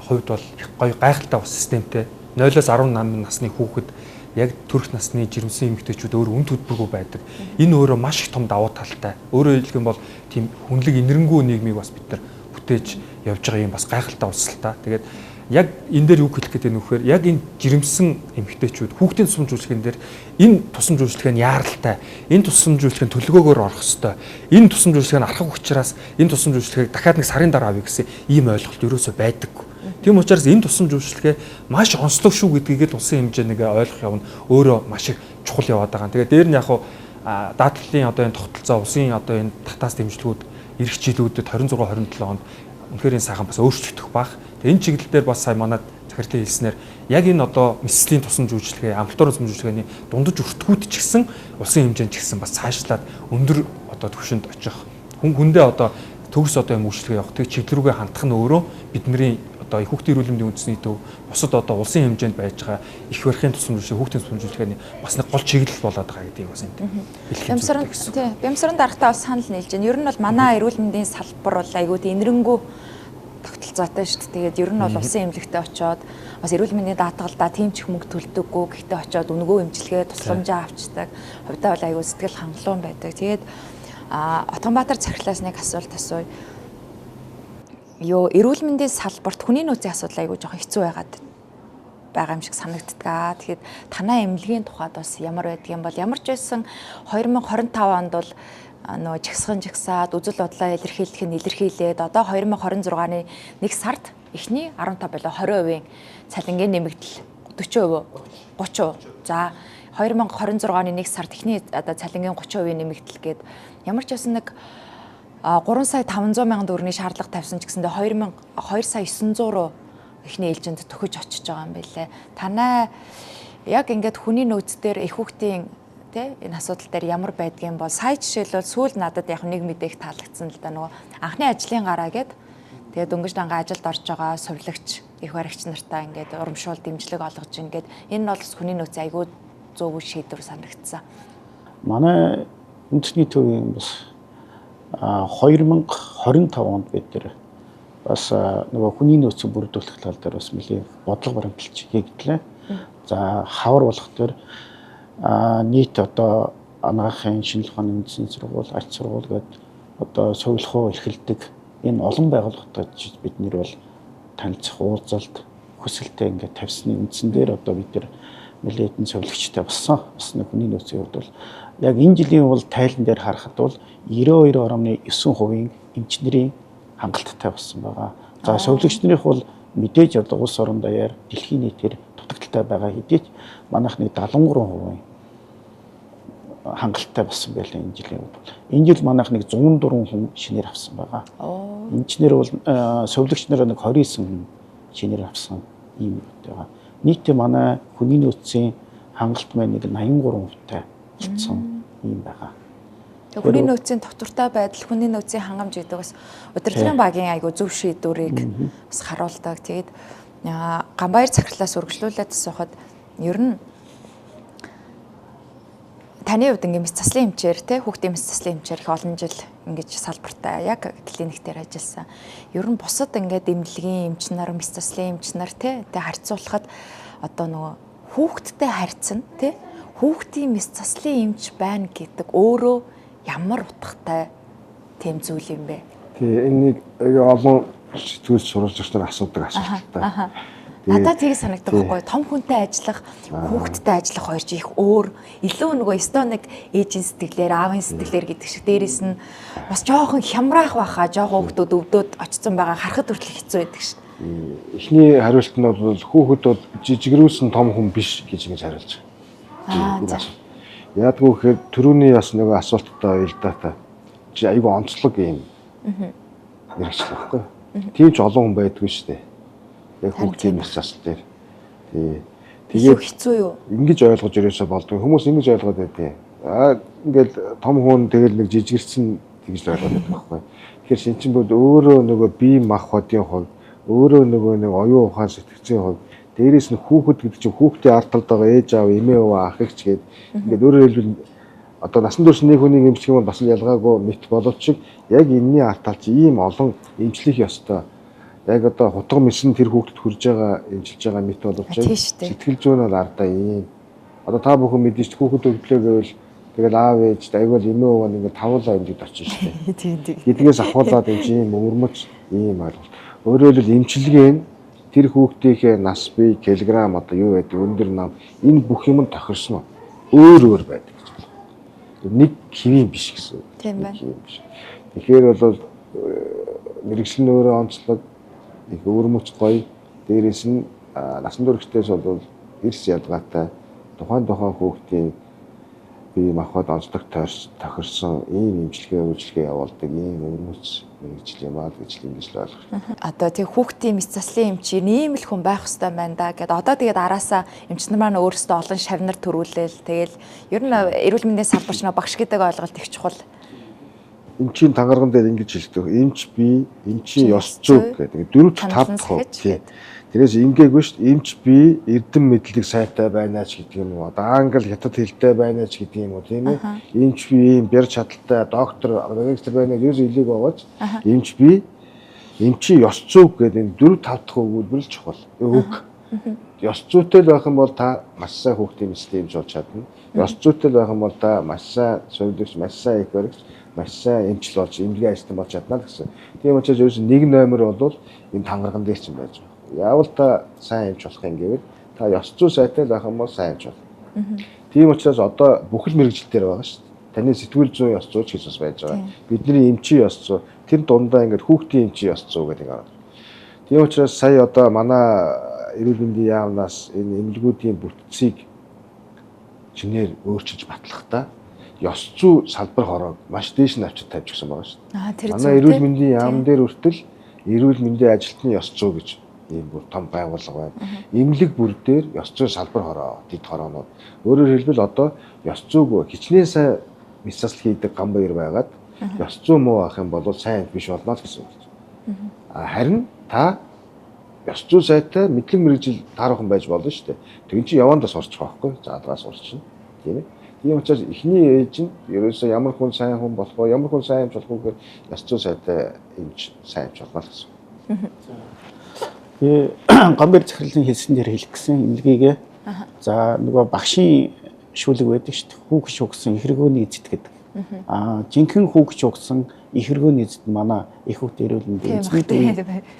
хувьд бол их гоё гайхалтай бас системтэй 0-18 насны хүүхэд яг төрөх насны жирэмсэн эмэгтэйчүүд өөр үн төлбөргүй байдаг. Энэ өөрөө маш их том давуу талтай. Өөрөөр хэлэх юм бол тийм хүнлэг инэрэнгүү нийгмийг бас бид нар бүтээж явж байгаа юм бас гайхалтай улсалтай. Тэгээд яг энэ дээр юу хэлэх гэдэг нь вэхээр яг энэ жирэмсэн эмэгтэйчүүд хүүхдийн тусламж үйлчлэгэн дээр энэ тусламж үйлчлэг нь яаралтай, энэ тусламж үйлчлэг нь төлөвлөгөөгөөр орох ёстой. Энэ тусламж үйлчлэг нь архаг учраас энэ тусламж үйлчлэгийг дахиад нэг сарын дараа авъя гэсэн ийм ойлголт ерөөсөө байдаггүй. Тийм учраас энэ тусламж үйлчлэгээ маш онцлог шүү гэдгийг л улсын хэмжээгээр ойлгох явна өөрөө маш их чухал яваад байгаа. Тэгээд дээр нь яг хуу даатгалын одоо энэ тогтолцоо улсын одоо энэ татаас дэмжлэгүүд ирэх жилүүдэд 26 27 онд үнэхээр энэ сайхан бас өөрчлөгдөх бах. Энэ чиглэл дээр бас сая манад захирлын хэлснээр яг энэ одоо мэслийн тусламж үйлчлэгээ, амталтын тусламж үйлчлэгээний дундаж өртгүүд ч гэсэн улсын хэмжээнд ч гэсэн бас цаашлаад өндөр одоо түвшинд очих. Хүндээ одоо төгс одоо юм үйлчлэгээ явах. Тэг чиглэл рүүгээ хандах нь өөрөө бидний одоо хүүхдийн эрүүл мэндийн үндэсний төв бусад одоо улсын хэмжээнд байж байгаа их барихын тусламж үйлчлэг, хүүхдийн тусламж үйлчлэгээний бас нэг гол чиглэл болоод байгаа гэдгийг бас энд хэлэх. Бямсран дарагтаа бас санал нийлж байна. Ер нь бол манай эрүүл мэндийн салбар бол айгүй инэрэнгүү тогтолцоотой шүү дээ. Тэгээд ер нь бол улсын эмнэлэгтээ очиод бас эрүүл мэндийн даатгалдаа тийм ч мөнгө төлдөггүй. Гэхдээ очиод үнгөө эмчилгээ тусламжаа авчдаг. Хувьдаа бол айгүй сэтгэл хангалуун байдаг. Тэгээд Отгонбаатар захирлаас нэг асуулт асууя. Эрүүл мэндийн салбарт хүний нөөцийн асуудал айгүй жоохон хэцүү байгаа юм шиг санагддаг. Тэгэхээр танай эмнэлгийн тухайд бас ямар байдгийг бол ямар ч байсан 2025 онд бол нөгөө жагсхан жагсаад үзэл бодлоо илэрхийлэх нь илэрхийлээд одоо 2026-ны 1 сард эхний 15 болоо 20% цалингийн нэмэгдэл 40%, 30%. За 2026-ны 1 сард эхний одоо цалингийн 30% нэмэгдэл гээд ямар ч байсан нэг 3 сая 500 мянган төгрөгийн шаардлага тавьсан ч гэсэндээ 2 сая 900 руу эхний ээлжинд төхөж очиж байгаа юм байлээ. Танай яг ингээд хүний нөөц дээр их хүүхдийн энэ асуудал дээр ямар байдгийн бол сая жишээлбэл сүүл надад яг нэг мэдээг таалагдсан л да нөгөө анхны ажлын гараа гээд тэгээд дөнгөж дангаа ажилд орж байгаа сувлагч их баригч нартаа ингээд урамшуул дэмжлэг олгож ингээд энэ нь бол хүний нөөц айгүй зөв шийдвэр санагдсан. Манай үндэсний төвийн бас 2025 онд бид нэр бас нөгөө хүний нөөцийг бүрдүүлэх тал дээр бас нэлээд бодлого баримталж хийгдлээ. За хавар болох төр нийт одоо анагаахын шинжилгээ ухааны үндэсний сургууль, арт сургууль гээд одоо сувилхуу эрхэлдэг энэ олон байгууллагатай бид нэр бол танилцах уулзалт хүсэлтэд ингээд тавьсны үндсэн дээр одоо бид нар нэлээдэн сувилагчтай болсон. Бас нэг хүний нөөцийн хувьд бол яг энэ жилийн бол тайлан дээр харахад бол 92.9% эмчнэрийн хангалттай болсон байгаа. За сувилагч нарыг бол мэдээж одоо улс орон даяар дэлхийн нийтээр дутагдaltaй байгаа хэдий ч манайхны 73% хангалттай болсон байлаа энэ жилийн үед. Энэ жил манайх нэг 104 хүн шинээр авсан байгаа. Эмчнэр бол сувилагч нар нэг 29 хүн шинээр авсан ийм байгаа. Нийтдээ манай хүний нөөцийн хангалт маань нэг 83%-тай болсон юм байгаа. Тэгээ хүний нөөцийн тогтвортой байдал, хүний нөөцийн хангамж гэдэг бас удирдлагын багийн айгуу зөв шийдвэрийг бас харуулдаг. Тэгээд Ганбаяр захирлаас үргэлжлүүлээд асуухад ер нь таны хувьд ингээд мэс заслын эмчээр хүүхдийн мэс заслын эмчээр их олон жил ингэж салбартаа яг клиник дээр ажилласан. Ер нь бусад ингээд эмнэлгийн эмч нар, мэс заслын эмч нар тэ харьцуулахад одоо нөгөө хүүхдтэй харьцсан хүүхдийн мэс заслын эмч байна гэдэг өөрөө ямар утгатай тийм зүйл юм бэ? Тэгээ энийг олон сэтгүүл сурвалжлагч нар асуудаг асуулттай. Надад тийг санагддаг байхгүй том хүнтэй ажиллах, хүүхдтэй ажиллах хоёр ч их өөр. Илүү нөгөө стоныг ээжийн сэтгэлээр, аавын сэтгэлээр гэдэг шиг дээрэс нь бас жоохон хямраах байхаа, жоохон хүүхдүүд өвдөд очсон байгаа харахад хүртэл хэцүү байдаг шин. Эхний хариулт нь бол хүүхэд бол жижигрүүлсэн том хүн биш гэж ингэж хариулж байгаа. Яадгүй гэхээр түрүүний бас нөгөө асуулттай уялдаатай. Чи айгүй онцлог юм. Яригчлаа байхгүй. Тийм ч олон хүн байдгүй шүү дээ. Яг хүүхдийн мэс засал дээр. Тэгээд хэцүү юу? Ингэж ойлгож ирээсээ болдгоо. Хүмүүс ингэж ойлгоод байдیں۔ Ингээл том хүн тэгэл нэг жижигэрсэн тэгж л ойлгоод байдаг байхгүй. Тэгэхээр шинчин bod өөрөө нөгөө бие мах бодийн хувь, өөрөө нөгөө нэг оюун ухаан сэтгцийн хувь Дээрээс нь хүүхэд гэдэг чинь хүүхдийн ард талд байгаа ээж аав, эмээ өвөө, ах эгч гээд ингээд өөрөөр хэлбэл одоо насан турш нэг хүнийг эмчлэх юм бол бас ялгаагүй мэт боловч яг энэний ард тал чи ийм олон эмчлэх ёстой. Яг одоо хутга мэсэн тэр хүүхдэд хүрж байгаа эмчилж байгаа мэт боловч сэтгэл зүйн бол ардаа ийм. Одоо та бүхэн мэдэн шүү хүүхэд өглөө гэвэл тэгэл аав ээж айгуул эмээ өвөө ингээд тавуулаа эмчилж очиж шүү. Тийм. Эдгээс ахуулаад ийм өвөрмөц ийм ойлголт. Өөрөөр хэлбэл эмчилгээ нь тэр хүүхдийнхээ нас бие килограмм одоо юу байдаг өндөр нам энэ бүх юм тохирсон өөр байдаг гэж байна. Нэг хэвийн биш гэсэн. Тийм байна. Тэгэхээр бол мэрэгчлэн өөрөө онцлог их өвөрмөц гоё дээрээс нь насан туршдаас бол эрс ялгаатай тухайн хүүхдийн бие махбод онцлог тохирсон ийм эмчилгээ үйлчилгээ явуулдаг ийм өвөрмөц мэрэгжил юм аа гэж ингэж л ойлгох. Одоо тэг хүүхдийн мэс заслын эмчийн ийм л хүн байх хэрэгтэй байна да гэд одоо тэгээд араасаа эмчнэр маань өөрсдөө олон шавнар төрүүлээл тэгэл ер нь эрүүл мэндийн салбарч нөө багш гэдэг ойлголт их чухал. Эмчийн тангарган дээр ингэж хэлдэг. Эмч бие, эмчийн ёс зүйн гэдэг. 4-5 тэрээс ингээггүй шүү дээ. Эмч бие эрдэм мэдлэг сайтай байна ч гэдэг юм уу. Одоо англи хятад хэлтэй байна ч гэдэг юм уу тийм ээ. Эмч бие ийм бэр чадaltaй доктор магистр байна гэж хэлийг байгаач. Эмч бие эмчийн ёс зүйн гэдэг энэ 4-5 дахь өгүүлбэр л чухал. Үг. Ёс зүйтэй байх юм бол та маш сайн хүүхдийн мэдлэг эмч болж чадна. Ёс зүйтэй байх юм бол та маш сайн зөвлөгч, маш сайн их баригч, маш сайн эмчл болж эмнэлгийн ажилтан болж чадна гэсэн. Тийм учраас ерөөс нэг номер бол энэ тангарган дээр ч юм байж байгаа. Яавал та сайн эмч болох юм гэвэл та ёс зүй сайтай байх юм бол сайн эмч болно. Тийм учраас одоо бүхэл мэрэгжилтээр байгаа шүү дээ. Таны сэтгүүл зүйн ёс зүй ч гэж бас байж байгаа. Бидний эмчийн ёс зүй тэр дундаа ингээд хүүхдийн эмчийн ёс зүй гэдэг байгаа. Тийм учраас сая одоо манай эрүүл мэндийн яамнаас энэ эмнэлгүүдийн бүтцийг чинээр өөрчилж батлахдаа ёс зүй салбар хороог маш дээш нь авчид тавьж гисэн байгаа шүү дээ. Манай эрүүл мэндийн яам дээр хүртэл эрүүл мэндийн ажилтны ёс зүй гэж ийм бүр том байгууллага байна. Эмнэлэг бүр дээр ёс зүйн салбар хороо, дэд хороонууд. Өөрөөр хэлбэл одоо ёс зүйг хичнээн сайн мэс заслал хийдэг ган баяр байгаад ёс зүй муу авах юм бол сайн биш болно л гэсэн үг. Харин та ёс зүй сайтай мэдлэг мэрэгжил таархан байж болно шүү дээ. Тэгин чи явандаа сурчих байхгүй. Заадгаа сурчихна. Тийм ээ. Тийм учраас эхний ээж нь ерөөсөө ямар хүн сайн хүн болох вэ? Ямар хүн сайн эмч болох вэ гэхээр ёс зүй сайтай эмч сайн эмч болно гэсэн. Гамбар захирлын хэлсэн дээр хэлэх гэсэн эмнэлгийгээ за нөгөө багшийн шүүлэг байдаг шүү дээ. Хүүгч угсан эхэргөөний эзэд гэдэг. Жинхэнэ хүүгч угсан эхэргөөний эзэд манай их хүүхд эрүүл мэндийн эзэд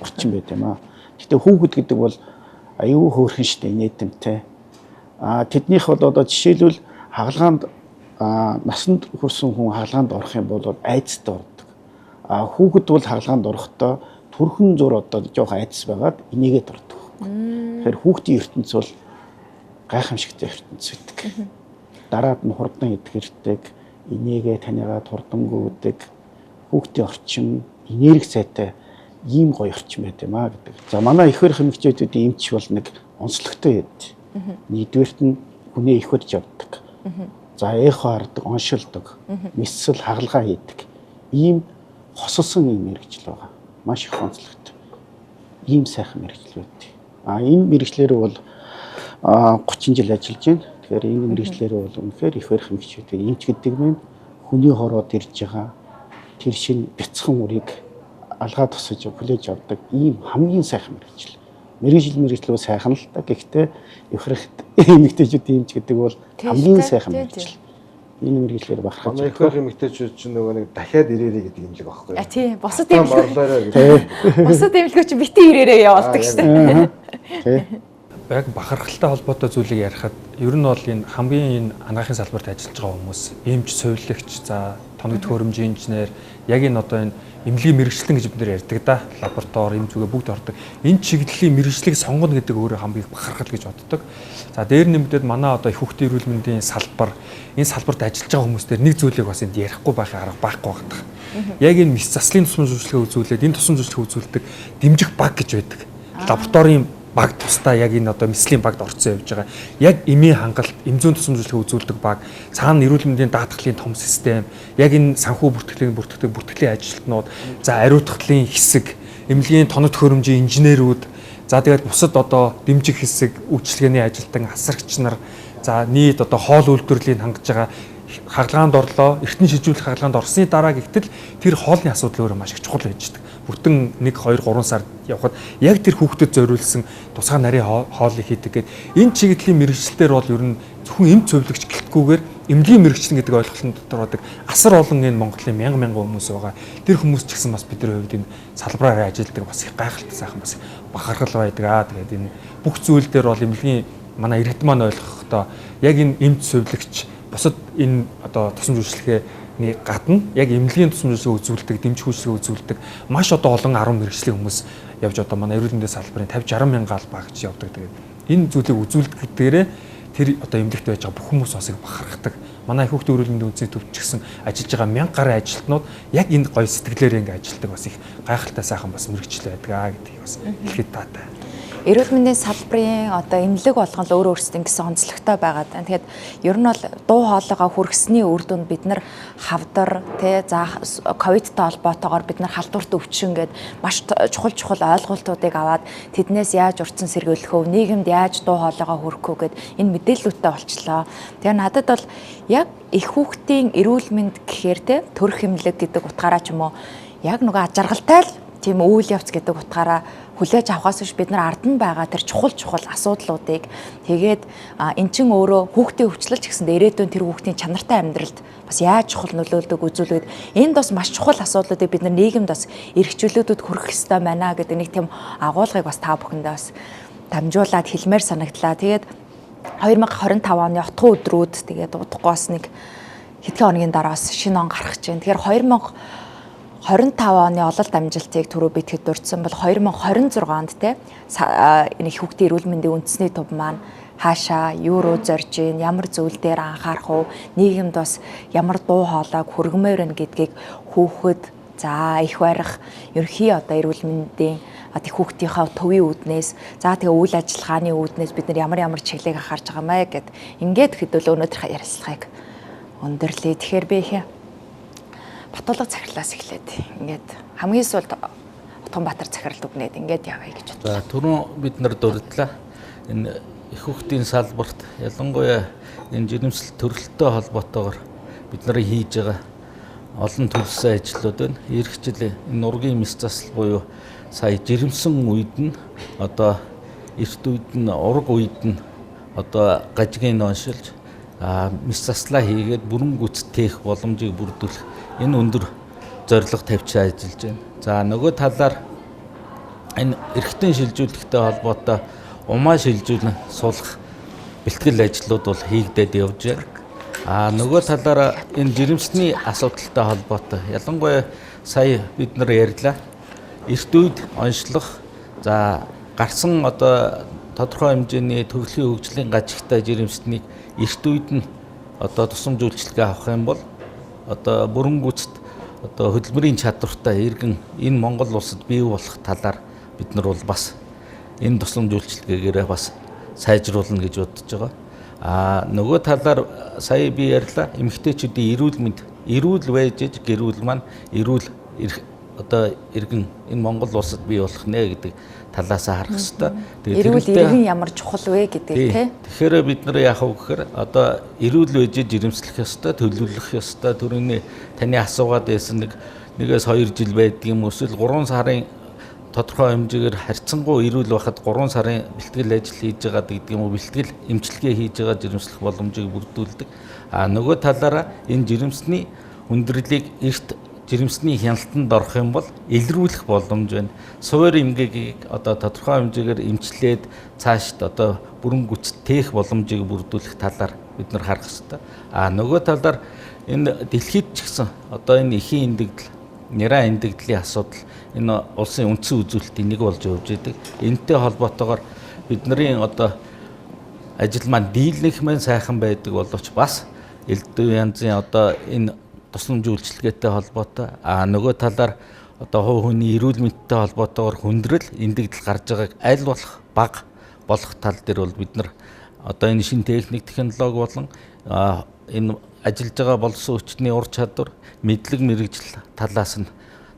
орчин байт юм аа. Гэтэ хүүхэд гэдэг бол аюу хөөрхөн шүү дээ нэтэмтэй. Тэднийх бол одоо жишээлбэл хагалгаанд насанд хүрсэн хүн хагалгаанд орох юм бол айцтай ордог. Хүүхэд бол хагалгаанд орохдоо төрхөн зур одоо жоох айдас байгаад инээгээд ордог. Тэгэхээр хүүхдийн ертөнц бол гайхамшигтай ертөнц байдаг. Дараад нь хурдан идэгэрдэг, инээгээ таниагаад хурдамгүй үүдэг, хүүхдийн орчин, энерги сайтай ийм гоё орчин байт юм аа гэдэг. За манай их барих эмэгтэйчүүдийн эмч бол нэг онцлогтой хэд. Нэгдүгээрт нь хүнээ их барьж явдаг. За эхо хардаг, оншилдог, мэссэл хагалгаа хийдэг. Ийм хосолсон юм мэрэгжил байгаа. Маш их онцлогтой. Ийм сайхан мэрэгжил байдаг. Энэ мэрэгчлэр бол 30 жил ажиллаж байна. Тэгэхээр энэ мэрэгчлэр бол үнэхээр их барих эмэгтэйчүүдийн эмч гэдэг нь хүний хороод ирж байгаа тэр шин бяцхан үрийг алгаа тусаж хүлээж авдаг ийм хамгийн сайхан мэрэгжил. Мэрэгжил сайхан л та. Гэхдээ их барих эмэгтэйчүүдийн эмч гэдэг бол хамгийн сайхан мэрэгжил. Энэ мэрэгчлэр бахархаж манай их барих эмэгтэйчүүд чинь нөгөө нэг дахиад ирээрэй гэдэг имлэг байхгүй юу? Тийм. Бусад эмнэлгөө чинь битэн ирээрэй явуулдаг шүү дээ. Яг бахархалтай холбоотой зүйлийг ярихад ер нь бол энэ хамгийн энэ анагаахын салбарт ажиллаж байгаа хүмүүс, эмч, сувилагч, за тоног төхөөрөмжийн инженер, яг энэ одоо энэ эмнэлгийн мэрэгчлэн гэж бид нэр ярьдаг да. Лаборатори, эм зүгээ бүгд ордог. Энэ чиглэлийн мэрэгчлийг сонгоно гэдэг өөрөө хамгийн бахархал гэж боддог. За дээр нэмэгдээд манай одоо их хүүхдийн эрүүл мэндийн салбар, энэ салбарт ажиллаж байгаа хүмүүстээр нэг зүйлийг бас энд ярихгүй байхын арга байхгүй байдаг. Яг энэ мэс заслын тусам зөвшөөрлөгөө үзүүлээд энэ тусам зөвшөөрлөгөө үзүүлдэг дэмжих баг гэж байдаг. Лабораторийн баг тусдаа яг энэ одоо мэслийн багт орцсон явж байгаа. Яг эмийн хангалт, эмзүүн тусам зөвшөөрлөгөө үзүүлдэг баг, цаана эрүүл мэндийн даатгалын том систем, яг энэ санхүү бүртгэлийн ажилтнууд, за ариутгахлын хэсэг, эмнэлгийн тоног төхөөрөмжийн инженерүүд, За тэгээд бусад одоо дэмжих хэсэг, үйлчилгээний ажилтан, асаргч нар за нийт одоо хоол үйлдвэрлэлийг хангаж байгаа хагалгаанд орлоо, эртний шилжүүлэх хагалгаанд орсны дараа гэтэл тэр хоолны асуудал өөрөө маш их чухал байж байгаа. Бүтэн 1, 2, 3 сард явхад яг тэр хүүхдэд зориулсан тусгай нарийн хоолыг хийдэг гэдэг. Энэ чиглэлийн мэрэгчлэлээр бол ер нь зөвхөн эм цовлогч гэлтгүүгээр эмнэлгийн мэрэгчлэн гэдэг ойлголтын дотор байдаг асар олон энэ Монголын мянган хүмүүс байгаа. Тэр хүмүүс ч гэсэн бас бидний хувьд энэ салбараар ажилладаг бас их гайхалтай сайхан бас бахархал байдаг. Тэгээд энэ бүх зүйл дээр бол эмнэлгийн манай иргэд маань ойлгохдоо яг энэ эмч цовлогч бусад энэ одоо тусламж үйлчилгээний гадна яг эмнэлгийн тусламж үйлчилгээ үзүүлдэг, дэмжих үйлчилгээ үзүүлдэг маш одоо олон 10 мэрэгжлийн хүмүүс явж одоо манай эрүүл мэндийн салбарын 50-60 мянган албаа гэж явдаг. Тэгээд энэ зүйлийг үзүүлдэг дээрээ тэр одоо эмнэлэгт байж байгаа бүх хүмүүс бас их бахархдаг. Манай их хүүхдийн эрүүл мэндийн үндэсний төвч гэсэн ажиллаж байгаа 1000 гаруй ажилтнууд яг энэ гоё сэтгэлээр ингэ ажилдаг бас их гайхалтай сайхан бас мэрэгчлээ байдаг гэдгийг бас хэлэхэд таатай. Эрүүл мэндийн салбарын одоо эмнэлэг болгон л өөр өөрсдөө ингэсэн онцлогтой байгаад байна. Тэгэхээр ер нь бол дуу хоолойгоо хүргэсний үр дүнд бид нар хавдар тий за ковидтай холбоотойгоор бид нар халдварт өвчин гээд маш чухал ойлголтуудыг аваад тэднээс яаж урьдчилан сэргийлэх вэ? Нийгэмд яаж дуу хоолойгоо хүргэх вэ гэд энэ мэдээллүүдтэй болчлоо. Тэгэхээр надад бол яг их хүүхдийн эрүүл мэнд гэхээр тий төрөх эмнэлэг гэдэг утгаараа ч юм уу яг нөгөө ажаргалтай л тийм үйл явц гэдэг утгаараа хүлээж авахаас биш бид нар ард нь байгаа тэр чухал асуудлуудыг тэгээд эн чин өөрөө хүүхдийн хөгжлөлч гэсэнд ирээдүйн тэр хүүхдийн чанартай амьдралд бас яаж чухал нөлөөлдөг үзүүлээд энд бас маш чухал асуудлуудыг бид нар нийгэмд бас эрхчлөлтүүд хүргэх ёстой байна гэдэг нэг тийм агуулгыг бас та бүхэндээ бас дамжуулаад хэлмээр санагдлаа. Тэгээд 2025 оны утгын өдрүүд тэгээд удахгүй бас нэг хэдхэн хоногийн дараа бас шинэ он гарах гэж байна. Тэгэхээр 2025 оны ололт амжилтыг түрүү битгэд дурдсан бол 2026 онд те энэ хүүхдийн эрүүл мэндийн үндэсний төв маань хаашаа юу руу зорж ийн ямар зүйл дээр анхаарах уу нийгэмд бас ямар дуу хоолойг хүргэмээр байна гэдгийг хүүхэд за их барих ерхий одоо эрүүл мэндийн хүүхдийнхаа төвийн үүднээс за тэгээ үйл ажиллагааны үүднээс бид нар ямар чиглэлийг анхаарч байгаа мэй гэд ингээд хэдүүл өнөөдрийнхээ ярилцлагыг өндөрлөе. Тэгэхээр би Батулга захирлаас эхлээд ингээд хамгийн сүүлд Утганбаатар захирал дүгнээд ингээд явъя гэж бодлоо. За түрүүн бид нар дурдлаа. Энэ их хүүхдийн салбарт ялангуяа энэ жирэмсэл төрөлттэй холбоотойгоор бид нарын хийж байгаа олон төлөвлөсөн ажлууд байна. Ирэх жил энэ нургийн мэс засал буюу сая жирэмсэн үед нь одоо эрт үед нь ураг үед нь одоо гажгийн оншилж мэс заслаа хийгээд бүрэн гүйцэтгэх боломжийг бүрдүүлэх энэ өндөр зорилго тавьж ажиллаж байна. За нөгөө талаар энэ эрхтэн шилжүүлэхтэй холбоотой умаа шилжүүлэн суулгах бэлтгэл ажлууд бол хийгдээд явж байна. Нөгөө талаараа энэ жирэмсний асуудалтай холбоотой ялангуяа сая бид нар ярьлаа. Эрт үед онцлох за гарсан одоо тодорхой хэмжээний төрөлхийн хөгжлийн гажигтай жирэмснийг эрт үед нь одоо тусламж үйлчилгээ авах юм бол одоо бүрэн гүйцэд одоо хөдөлмөрийн чадвартай иргэн энэ Монгол улсад бий болох талаар бид нар бол бас энэ тусламж үйлчилгээгээрээ бас сайжруулна гэж бодож байгаа. Нөгөө талаар сая би ярьлаа эмэгтэйчүүдийн эрүүл байж гэрүүл маань эрүүл одоо иргэн энэ Монгол улсад бий болох нэ гэдэг талаас харах хэрэгтэй. Эрүүл иргэн ямар чухал вэ гэдэг тийм. Тэгэхээр бид нар яах вэ гэхээр одоо эрүүл байж жирэмслэх ёстой, төлөвлөх ёстой. Төрөний таны асуугаад байсан нэгээс 2 жил байдаг юм эсвэл 3 сарын тодорхой хэмжээгээр харьцангуй эрүүл байхад 3 сарын бэлтгэл ажил хийж байгаа гэдэг юм уу, бэлтгэл эмчилгээ хийж байгаа жирэмслэх боломжийг бүрдүүлдэг. Нөгөө талаараа энэ жирэмсний хүндрэлийг эрт жирэмсний хяналтанд орох юм бол илрүүлэх боломж байна. Суур эмгээгийг одоо тодорхой хэмжээгээр эмчлээд цаашд одоо бүрэн гүйцэтгэх боломжийг бүрдүүлэх талаар бид нар харах хэрэгтэй. Нөгөө талаар энэ дэлхийд ч гэсэн одоо энэ эхийн эндэгдэл, няраа эндэгдлийн асуудал энэ улсын үндсэн үзүүлэлтийн нэг болж явж байдаг. Энэтэй холбоотойгоор бидний одоо ажил маань дийлнэх мэн сайхан байдаг боловч бас элдв янзын одоо энэ тусламж үйлчилгээтэй холбоотой нөгөө талаар одоо хувь хүний эрүүл мэндтэй холбоотойгоор хүндрэл эндэгдэл гарч байгааг аль болох бага болох тал дээр бол бид нар одоо энэ шинэ техник технологи болон энэ ажиллаж байгаа болсон хүчний ур чадвар мэдлэг мэрэгжил талаас нь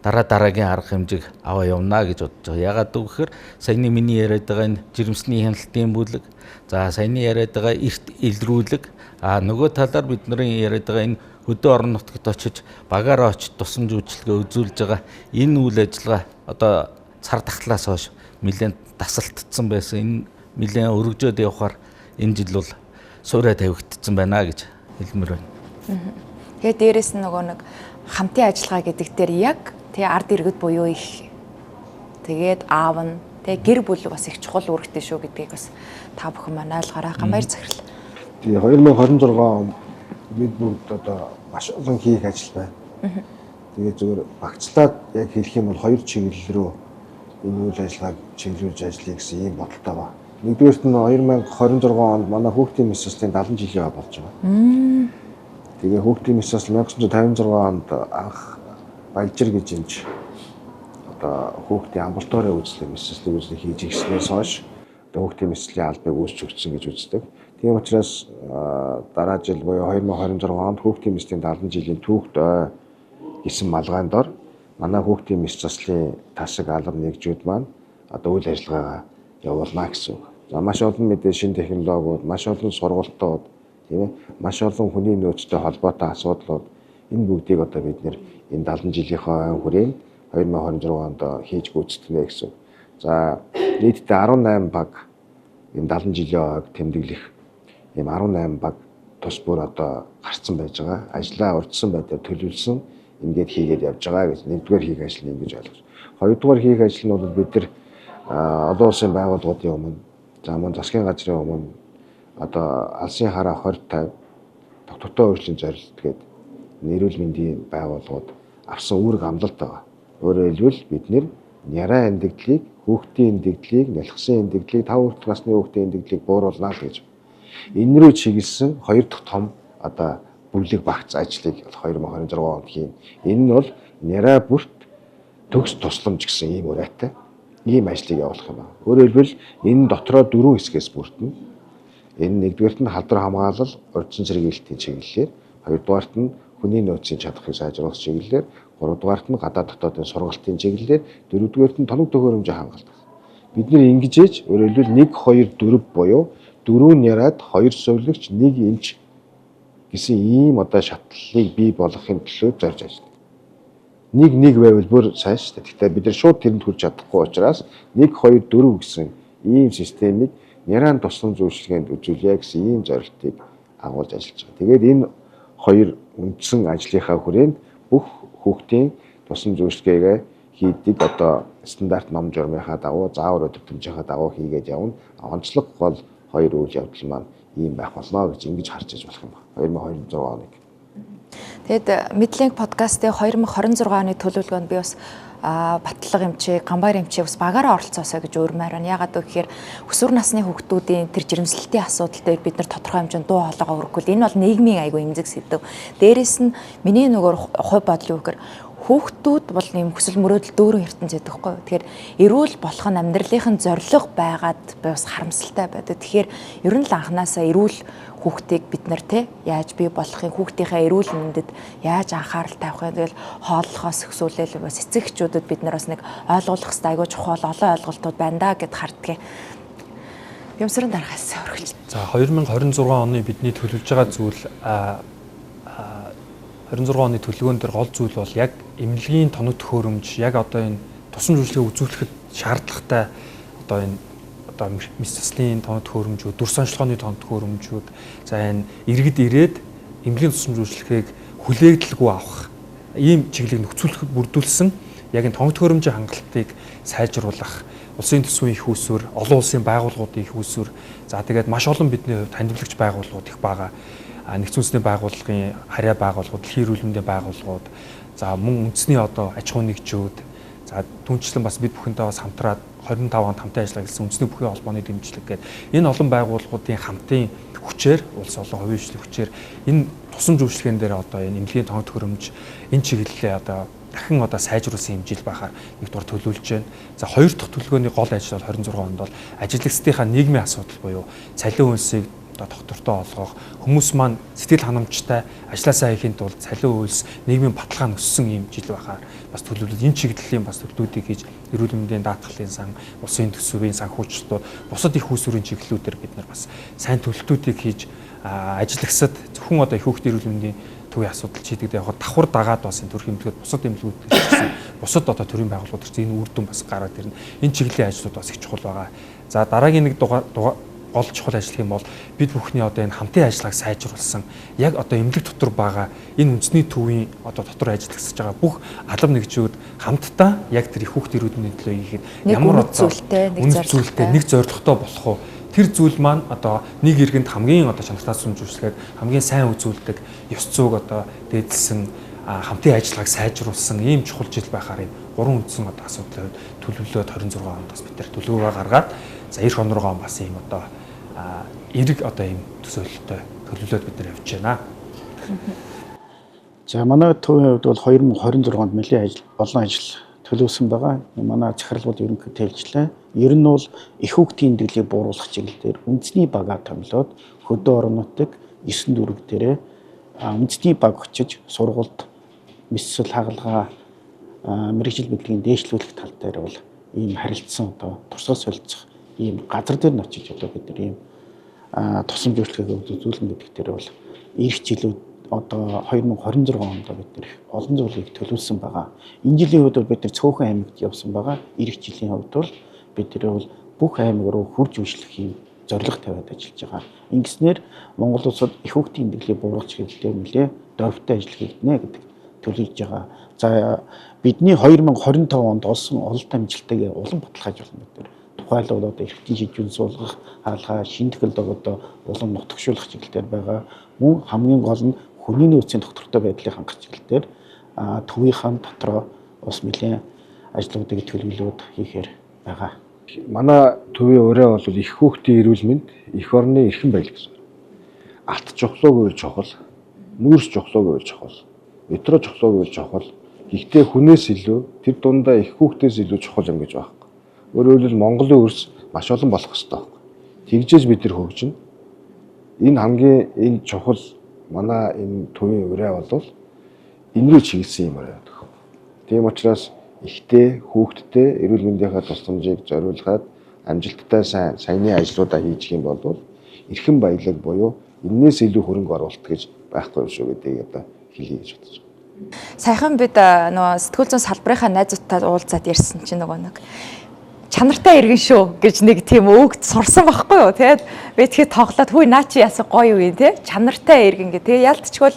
дараагийн арга хэмжээг аваа явна гэж бодож байгаа. Ягаад гэвэл саяны миний яриад байгаа энэ жирэмсний хяналтын бүлэг, за саяны яриад байгаа эрт илрүүлэг, нөгөө талаар бидний яриад байгаа энэ хөдөө орон нутагт очиж багаараа очиж тусламж үйлчилгээ үзүүлж байгаа энэ үйл ажиллагаа одоо цар тахлаас хойш нэлээд тасалтдсан байсан. Энэ нэлээд өргөжөөд явахаар энэ жил бол суурай тавигдсан байна гэж хэлмээр байна. Тэгээд дээрэс нь нөгөө нэг хамтын ажиллагаа гэдэг дээр яг тий ард иргэд буюу их тэгээд аав нь тий гэр бүл бас их чухал үүрэгтэй шүү гэдгийг бас та бүхэн маань ойлгоорой. Гамбайр захирал. Тэгээ 2026 он бид бүгд одоо маш олон хийх ажил байна. Тэгээ зөвхөн багцлаад яг хэлэх юм бол хоёр чиглэл рүү энэ үйл ажиллагааг чиглүүлж ажиллая гэсэн ийм бодолтой байна. Нэгдүгээрт нь 2026 онд манай хүүхдийн мэс заслын 70 жилийн болж байгаа. Тэгээ хүүхдийн мэс засал 1956 онд анх Балжир гэж юмж одоо хүүхдийн амбулаторийн үйлчлэг мэс заслын үйлчлэг хийж ирснээс хойш одоо хүүхдийн мэс заслын албыг үүсч өгсөн гэж үздэг. Тийм учраас дараа жил буюу 2026 онд хүүхдийн мэс заслын 70 жилийн түүхт гэсэн малгайн дор манай хүүхдийн мэс заслын тасаг алба нэгжүүд маань одоо үйл ажиллагаагаа явуулна гэсэн үг. За маш олон мэдээ шинэ технологиуд, маш олон сургалтууд, тийм ээ, маш олон хүний нөөцтэй холбоотой асуудлууд энэ бүгдийг одоо бид нэр энэ 70 жилийнхаа хүрээнд 2026 онд хийж гүйцэтгэнэ гэсэн. За нийтдээ 18 баг энэ 70 жилийн ойг тэмдэглэх ийм 18 баг тус бүр одоо гарцсан байж байгаа. Ажлаа урдсан байдлаар төлөвлөсөн ингээд хийгээд явж байгаа гэж нэгдүгээр хийх ажил нь ингэж ойлгож. Хоёрдугаар хийх ажил нь бол бид нар олон улсын байгууллагуудын өмнө, за мөн засгийн газрын өмнө одоо алсын хараа 2050 тогтвортой өөрчлөлт зорилт гээд эрүүл мэндийн байгууллагууд авсан үүрэг амлалт байгаа. Өөрөөр хэлбэл бид нэр няраа эндэгдлийг, хүүхдийн эндэгдлийг, нялхсан эндэгдлийг, 5 хүртэлх насны хүүхдийн эндэгдлийг бууруулна л гэж. Энэ рүү чиглэсэн хоёр дахь том одоо бүлэг багц ажлыг 2026 онд хийн. Энэ нь бол няраа бүрт төгс тусламж гэсэн ийм урайтай ийм ажлыг явуулах юм байна. Өөрөөр хэлбэл энэ дотроо 4 хэсгээс бүрдэнэ. Энэ нэгдүгээрт нь халдвар хамгаалал, урьдчилан сэргийлэлтийн чиглэлээр, хоёрдугаарт нь хүний нөөцийн чадхыг сайжруулах чиглэлээр, гуравдугаарт нь гадаад дотоодын сургалтын чиглэлээр, дөрөвдүгээрт нь тоног төхөөрөмжийн хангалт. Бид нэр ингэж ээж өөрөөр хэлбэл 1 2 4 буюу 4 няраад 2 сувлагч 1 эмч гэсэн ийм одоо шатлалыг бий болгохын төлөө зорж ажилладаг. Нэг байвал бүр сайн шүү дээ. Гэхдээ бид нар шууд тэрэнд хүрч чадахгүй учраас 1 2 4 гэсэн ийм системийг нярaan тусламж үйлчилгээнд үзүүлье гэсэн ийм зорилтыг агуулж ажиллаж байгаа. Тэгээд энэ хоёр үндсэн ажлынхаа хүрээнд бүх хүүхдийн тусламж үйлчилгээгээ хийдэг одоо стандарт ном журмынхаа дагуу заавар өдөртөмжийнхаа дагуу хийгээд явна. Онцлог бол хоёр үйл явдал маань ийм байх болно гэж ингэж харж иж болох юм байна. 2026 оныг. Тэгэд Мэдлинг подкастын 2026 оны төлөвлөгөөнд би бас батлага эмчээ, гамбайр эмчээ бас багаараа оролцоосоо гэж өөрмөр байна. Ягаад гэвэл өсвөр насны хүүхдүүдийн тэр жирэмслэлтийн асуудал дээр бид нар тодорхой хэмжээнд дуу хоолойгоо өргөхүүл энэ бол нийгмийн айгүй эмзэг сэдв. Дээрээс нь миний нөгөө хувь бодол юу гэхээр хүүхдүүд бол нэм хүсэл мөрөөдөл дөөрөн ертөнц байдаг хгүй. Тэгэхээр эрүүл болох нь амьдралынхын зорилго байгаад би бас харамсалтай байдаг. Тэгэхээр ер нь л анханасаа эрүүл хүүхдийг бид нар те яаж бий болохын хүүхдийнхээ эрүүл мэндэд яаж анхаарал тавих вэ? Тэгэл хооллохоос өсвөлээл бас эцэгчүүдэд бид нар бас нэг ойлгуулах хэрэгтэй айгүй чухал олон ойлголтууд байна да гэд харддаг. Юмсрын дараагаас өргөлж. За 2026 оны бидний төлөвлөж байгаа зүйл 26 оны төлөвлөгөөн дээр гол зүйл бол яг эмнэлгийн тоног төхөөрөмж, яг одоо энэ тусламж үйлчилгээ үзүүлэхэд шаардлагатай одоо энэ мэс заслын тоног төхөөрөмжүүд, дүрс онцлогооны тоног төхөөрөмжүүд, за энэ иргэд ирээд эмнэлгийн тусламж үйлчилгээг хүлээгдэлгүй авах ийм чиглэлийг нөхцөлөх бүрдүүлсэн яг энэ тоног төхөөрөмжийн хангалтыг сайжруулах, улсын төсвийн их усүр, олон улсын байгууллагуудын их усүр, за тэгээд маш олон бидний хувьд танилцуулагч байгууллагууд их байгаа. Нэгдсэн үндэсний байгууллагын харьяа байгууллагууд, дэлхийн эрүүл мэндийн байгууллагууд, за мөн үндэсний одоо аж ахуйн нэгжүүд, за түнчлэн бас бид бүхэнтэй бас хамтраад 25 онд хамтан ажиллаж гэсэн үндэсний бүхий холбооны дэмжлэг гэдэг энэ олон байгууллагуудын хамтын хүчээр, улс олон хувийн хөгжлийн хүчээр энэ тусламж үйлчилгээнд дээр одоо энэ эмнэлгийн тоног төхөөрөмж энэ чиглэлээ одоо дахин одоо сайжруулсан хэмжил байхаар нэгдүгээр төлөвлөж байна. За хоёр дахь төлөвлөгөөний гол ажил бол 26 онд бол ажилчдынхаа нийгмийн асуудал буюу цалин үнсийг одоо доктортой олгох, хүмүүс маань сэтгэл ханамжтай ажилласаа хийхэд тулд цалин үйлс, нийгмийн баталгаа өссөн юм жил байхаар бас төлөвлөлт энэ чиглэлийн бас төлөвлөлтийг хийж эрүүл мэндийн даатгалын сан, улсын төсвийн санхүүжилтүүд, бусад их усүрийн чиглэлүүдээр бид нар бас сайн төлөвлөлтүүдийг хийж ажиллагсад зөвхөн одоо их хүүхдийн эрүүл мэндийн төвийн асуудал чийдэгдээ явахад давхар дагаад бас энэ төрхийн эмнэлэгт бусад эмнэлгүүд гэсэн бусад одоо төрийн байгууллагууд чинь энэ үр дүн бас гараад ирнэ. Энэ чиглэлийн ажлууд бас их чухал байгаа. За дараагийн нэг гол чухал ажил юм бол бид бүхний одоо энэ хамтын ажиллагааг сайжруулсан яг одоо эмнэлэг дотор байгаа энэ үндэсний төвийн одоо дотор ажиллаж байгаа бүх алба нэгжүүд хамтдаа яг тэр их хүүхдийн эрүүл мэндийн төлөө хийхэд ямар зүйлтэй нэг зорилготой болох уу? Тэр зүйл маань одоо нэг иргэнд хамгийн одоо чанартай сүнжүүлэхэд хамгийн сайн үзүүлдэг ёс зүйг одоо дээдлсэн хамтын ажиллагааг сайжруулсан ийм чухал жил байхаар энэ гурван үндсэн одоо асуудлыг төлөвлөлөөд 26 онд бас бид нар төлөвлөгөө гаргаад за эх он руугаа бас ийм одоо эрг одоо ийм төсөөлөлтөй төлөвлөлөөд бид нар явж байна. За манай төвийн хувьд бол 2026 онд нэлээд олон ажил төлөвлөсөн байгаа. Манай захирлууд ерөнхийдөө хэлжлээ. Ер нь бол их хүүхдийн имдэглийг бууруулах чиглэлээр үндэсний багаа томилоод хөдөө орон нутаг 9 дүүрэг дээрээ үндэсний баг очиж сургуульд мэдсэл хагалгаа мэрэгжил мэдлэгийн дээшлүүлэх тал дээр бол ийм харилцсан одоо туршлагаа солилцох ийм газар дээр нь очиж одоо бид нар ийм тусламж үйлчлэгийг үзүүлнэ гэдэг дээр бол ирэх жилүүд одоо 2026 онд бид нар олон зүйлийг төлөвлөсөн байгаа. Энэ жилийн хувьд бид нар цөөхөн аймагт явсан байгаа. Ирэх жилийн хувьд бол бид нар бол бүх аймаг руу хурж үйлчлэх юм зорилго тавиад ажиллаж байгаа. Ингэснээр Монгол улсад их хүүхдийн имдэглийг бууруулах чиглэлээр нэлээ дөрвтэй ажил хийгднэ гэдэг төлөвлөж байгаа. За бидний 2025 онд олсон ололт амжилтыг улам баталгаажуулна бид нар. Тухайлбал одоо эрхтэн шийдвэр суулгах, хаалгаа, шин технологи одоо улам нутагшуулах чиглэлээр байгаа. Мөн хамгийн гол нь хүний нөөцийн доктортой байдлыг хангах чиглэлээр төвийнхаа дотроо бас нэлээд ажлуудыг төлөвлөлөөд хийхээр байгаа. Манай төвийн өрөө бол их хүүхдийн эрүүл мэнд, эх орны эрхэм байдал гэсэн. Алт жохлог үйл чухал, нүүрс жохлог үйл чухал, метро жохлог үйл чухал. Гэхдээ хүнээс илүү тэр дундаа их хүүхдээс илүү чухал юм гэж байна. Өөрөөр хэлбэл Монголын өрс маш олон болох хэрэгтэй байна. Тэгжээж бид нар хөгжинэ. Энэ хамгийн чухал манай энэ төвийн өрөө бол энэ рүү чиглэсэн юм байна. Тийм учраас ихтэй, хүүхдтэй эрүүл мэндийнхаа тусламжийг зориулгаад амжилттай саяны ажлуудаа хийж гин бол эрхэм баялаг буюу энээс илүү хөрөнгө оруулалт гэж байхгүй шүү гэдгийг одоо хэлье гэж бодож байна. Саяхан бид нөгөө сэтгүүл зүйн салбарынхаа найзуудтай уулзаад ярьсан чинь нөгөө нэг чанартай иргэн шүү гэж нэг тийм өвгд сурсан байхгүй юу. Тэгээд би тэгэхэд тоглоод хүй наа чи яасан гоё юу те чанартай иргэн гэх. Тэгээ ялцчгүй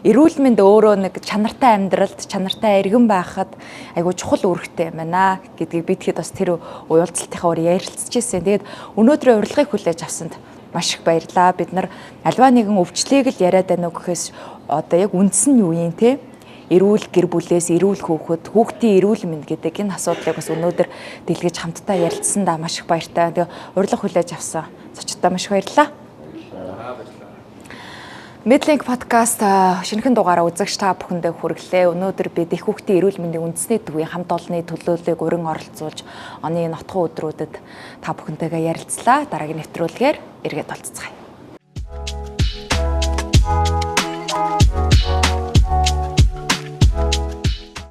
эрүүл мэнд өөрөө нэг чанартай амьдралд чанартай иргэн байхад айгуу чухал үүрэгтэй юм байна гэдгийг би тэгэхэд бас тэр уулзалтынхаа өөр ярилцчихсэн. Тэгээд өнөөдрийн урилгыг хүлээж авсанд маш их баярлалаа. Бид нар альва нэгэн өвчлийг л яриад байна уу гэхээс одоо яг үндсэн нь юу юм те эрүүл гэр бүлээс эрүүл хүүхэд, хүүхдийн эрүүл мэнд гэдэг энэ асуудлыг бас өнөөдөр дэлгэж хамтдаа ярилцсандаа маш их баяртай. Тэгээ урилга хүлээж авсан зочдтой маш их баярлалаа. Медлинк подкаст шинэхэн дугаараа үзэгч та бүхэндээ хүргэлээ. Өнөөдөр бид их хүүхдийн эрүүл мэндийн үндэсний төвийн хамт олонны төлөөллийг уран оролцуулж оны нотхоо өдрүүдэд та бүхэнтэйгээ ярилцлаа. Дараагийн нэвтрүүлгээр эргээд олцгаая.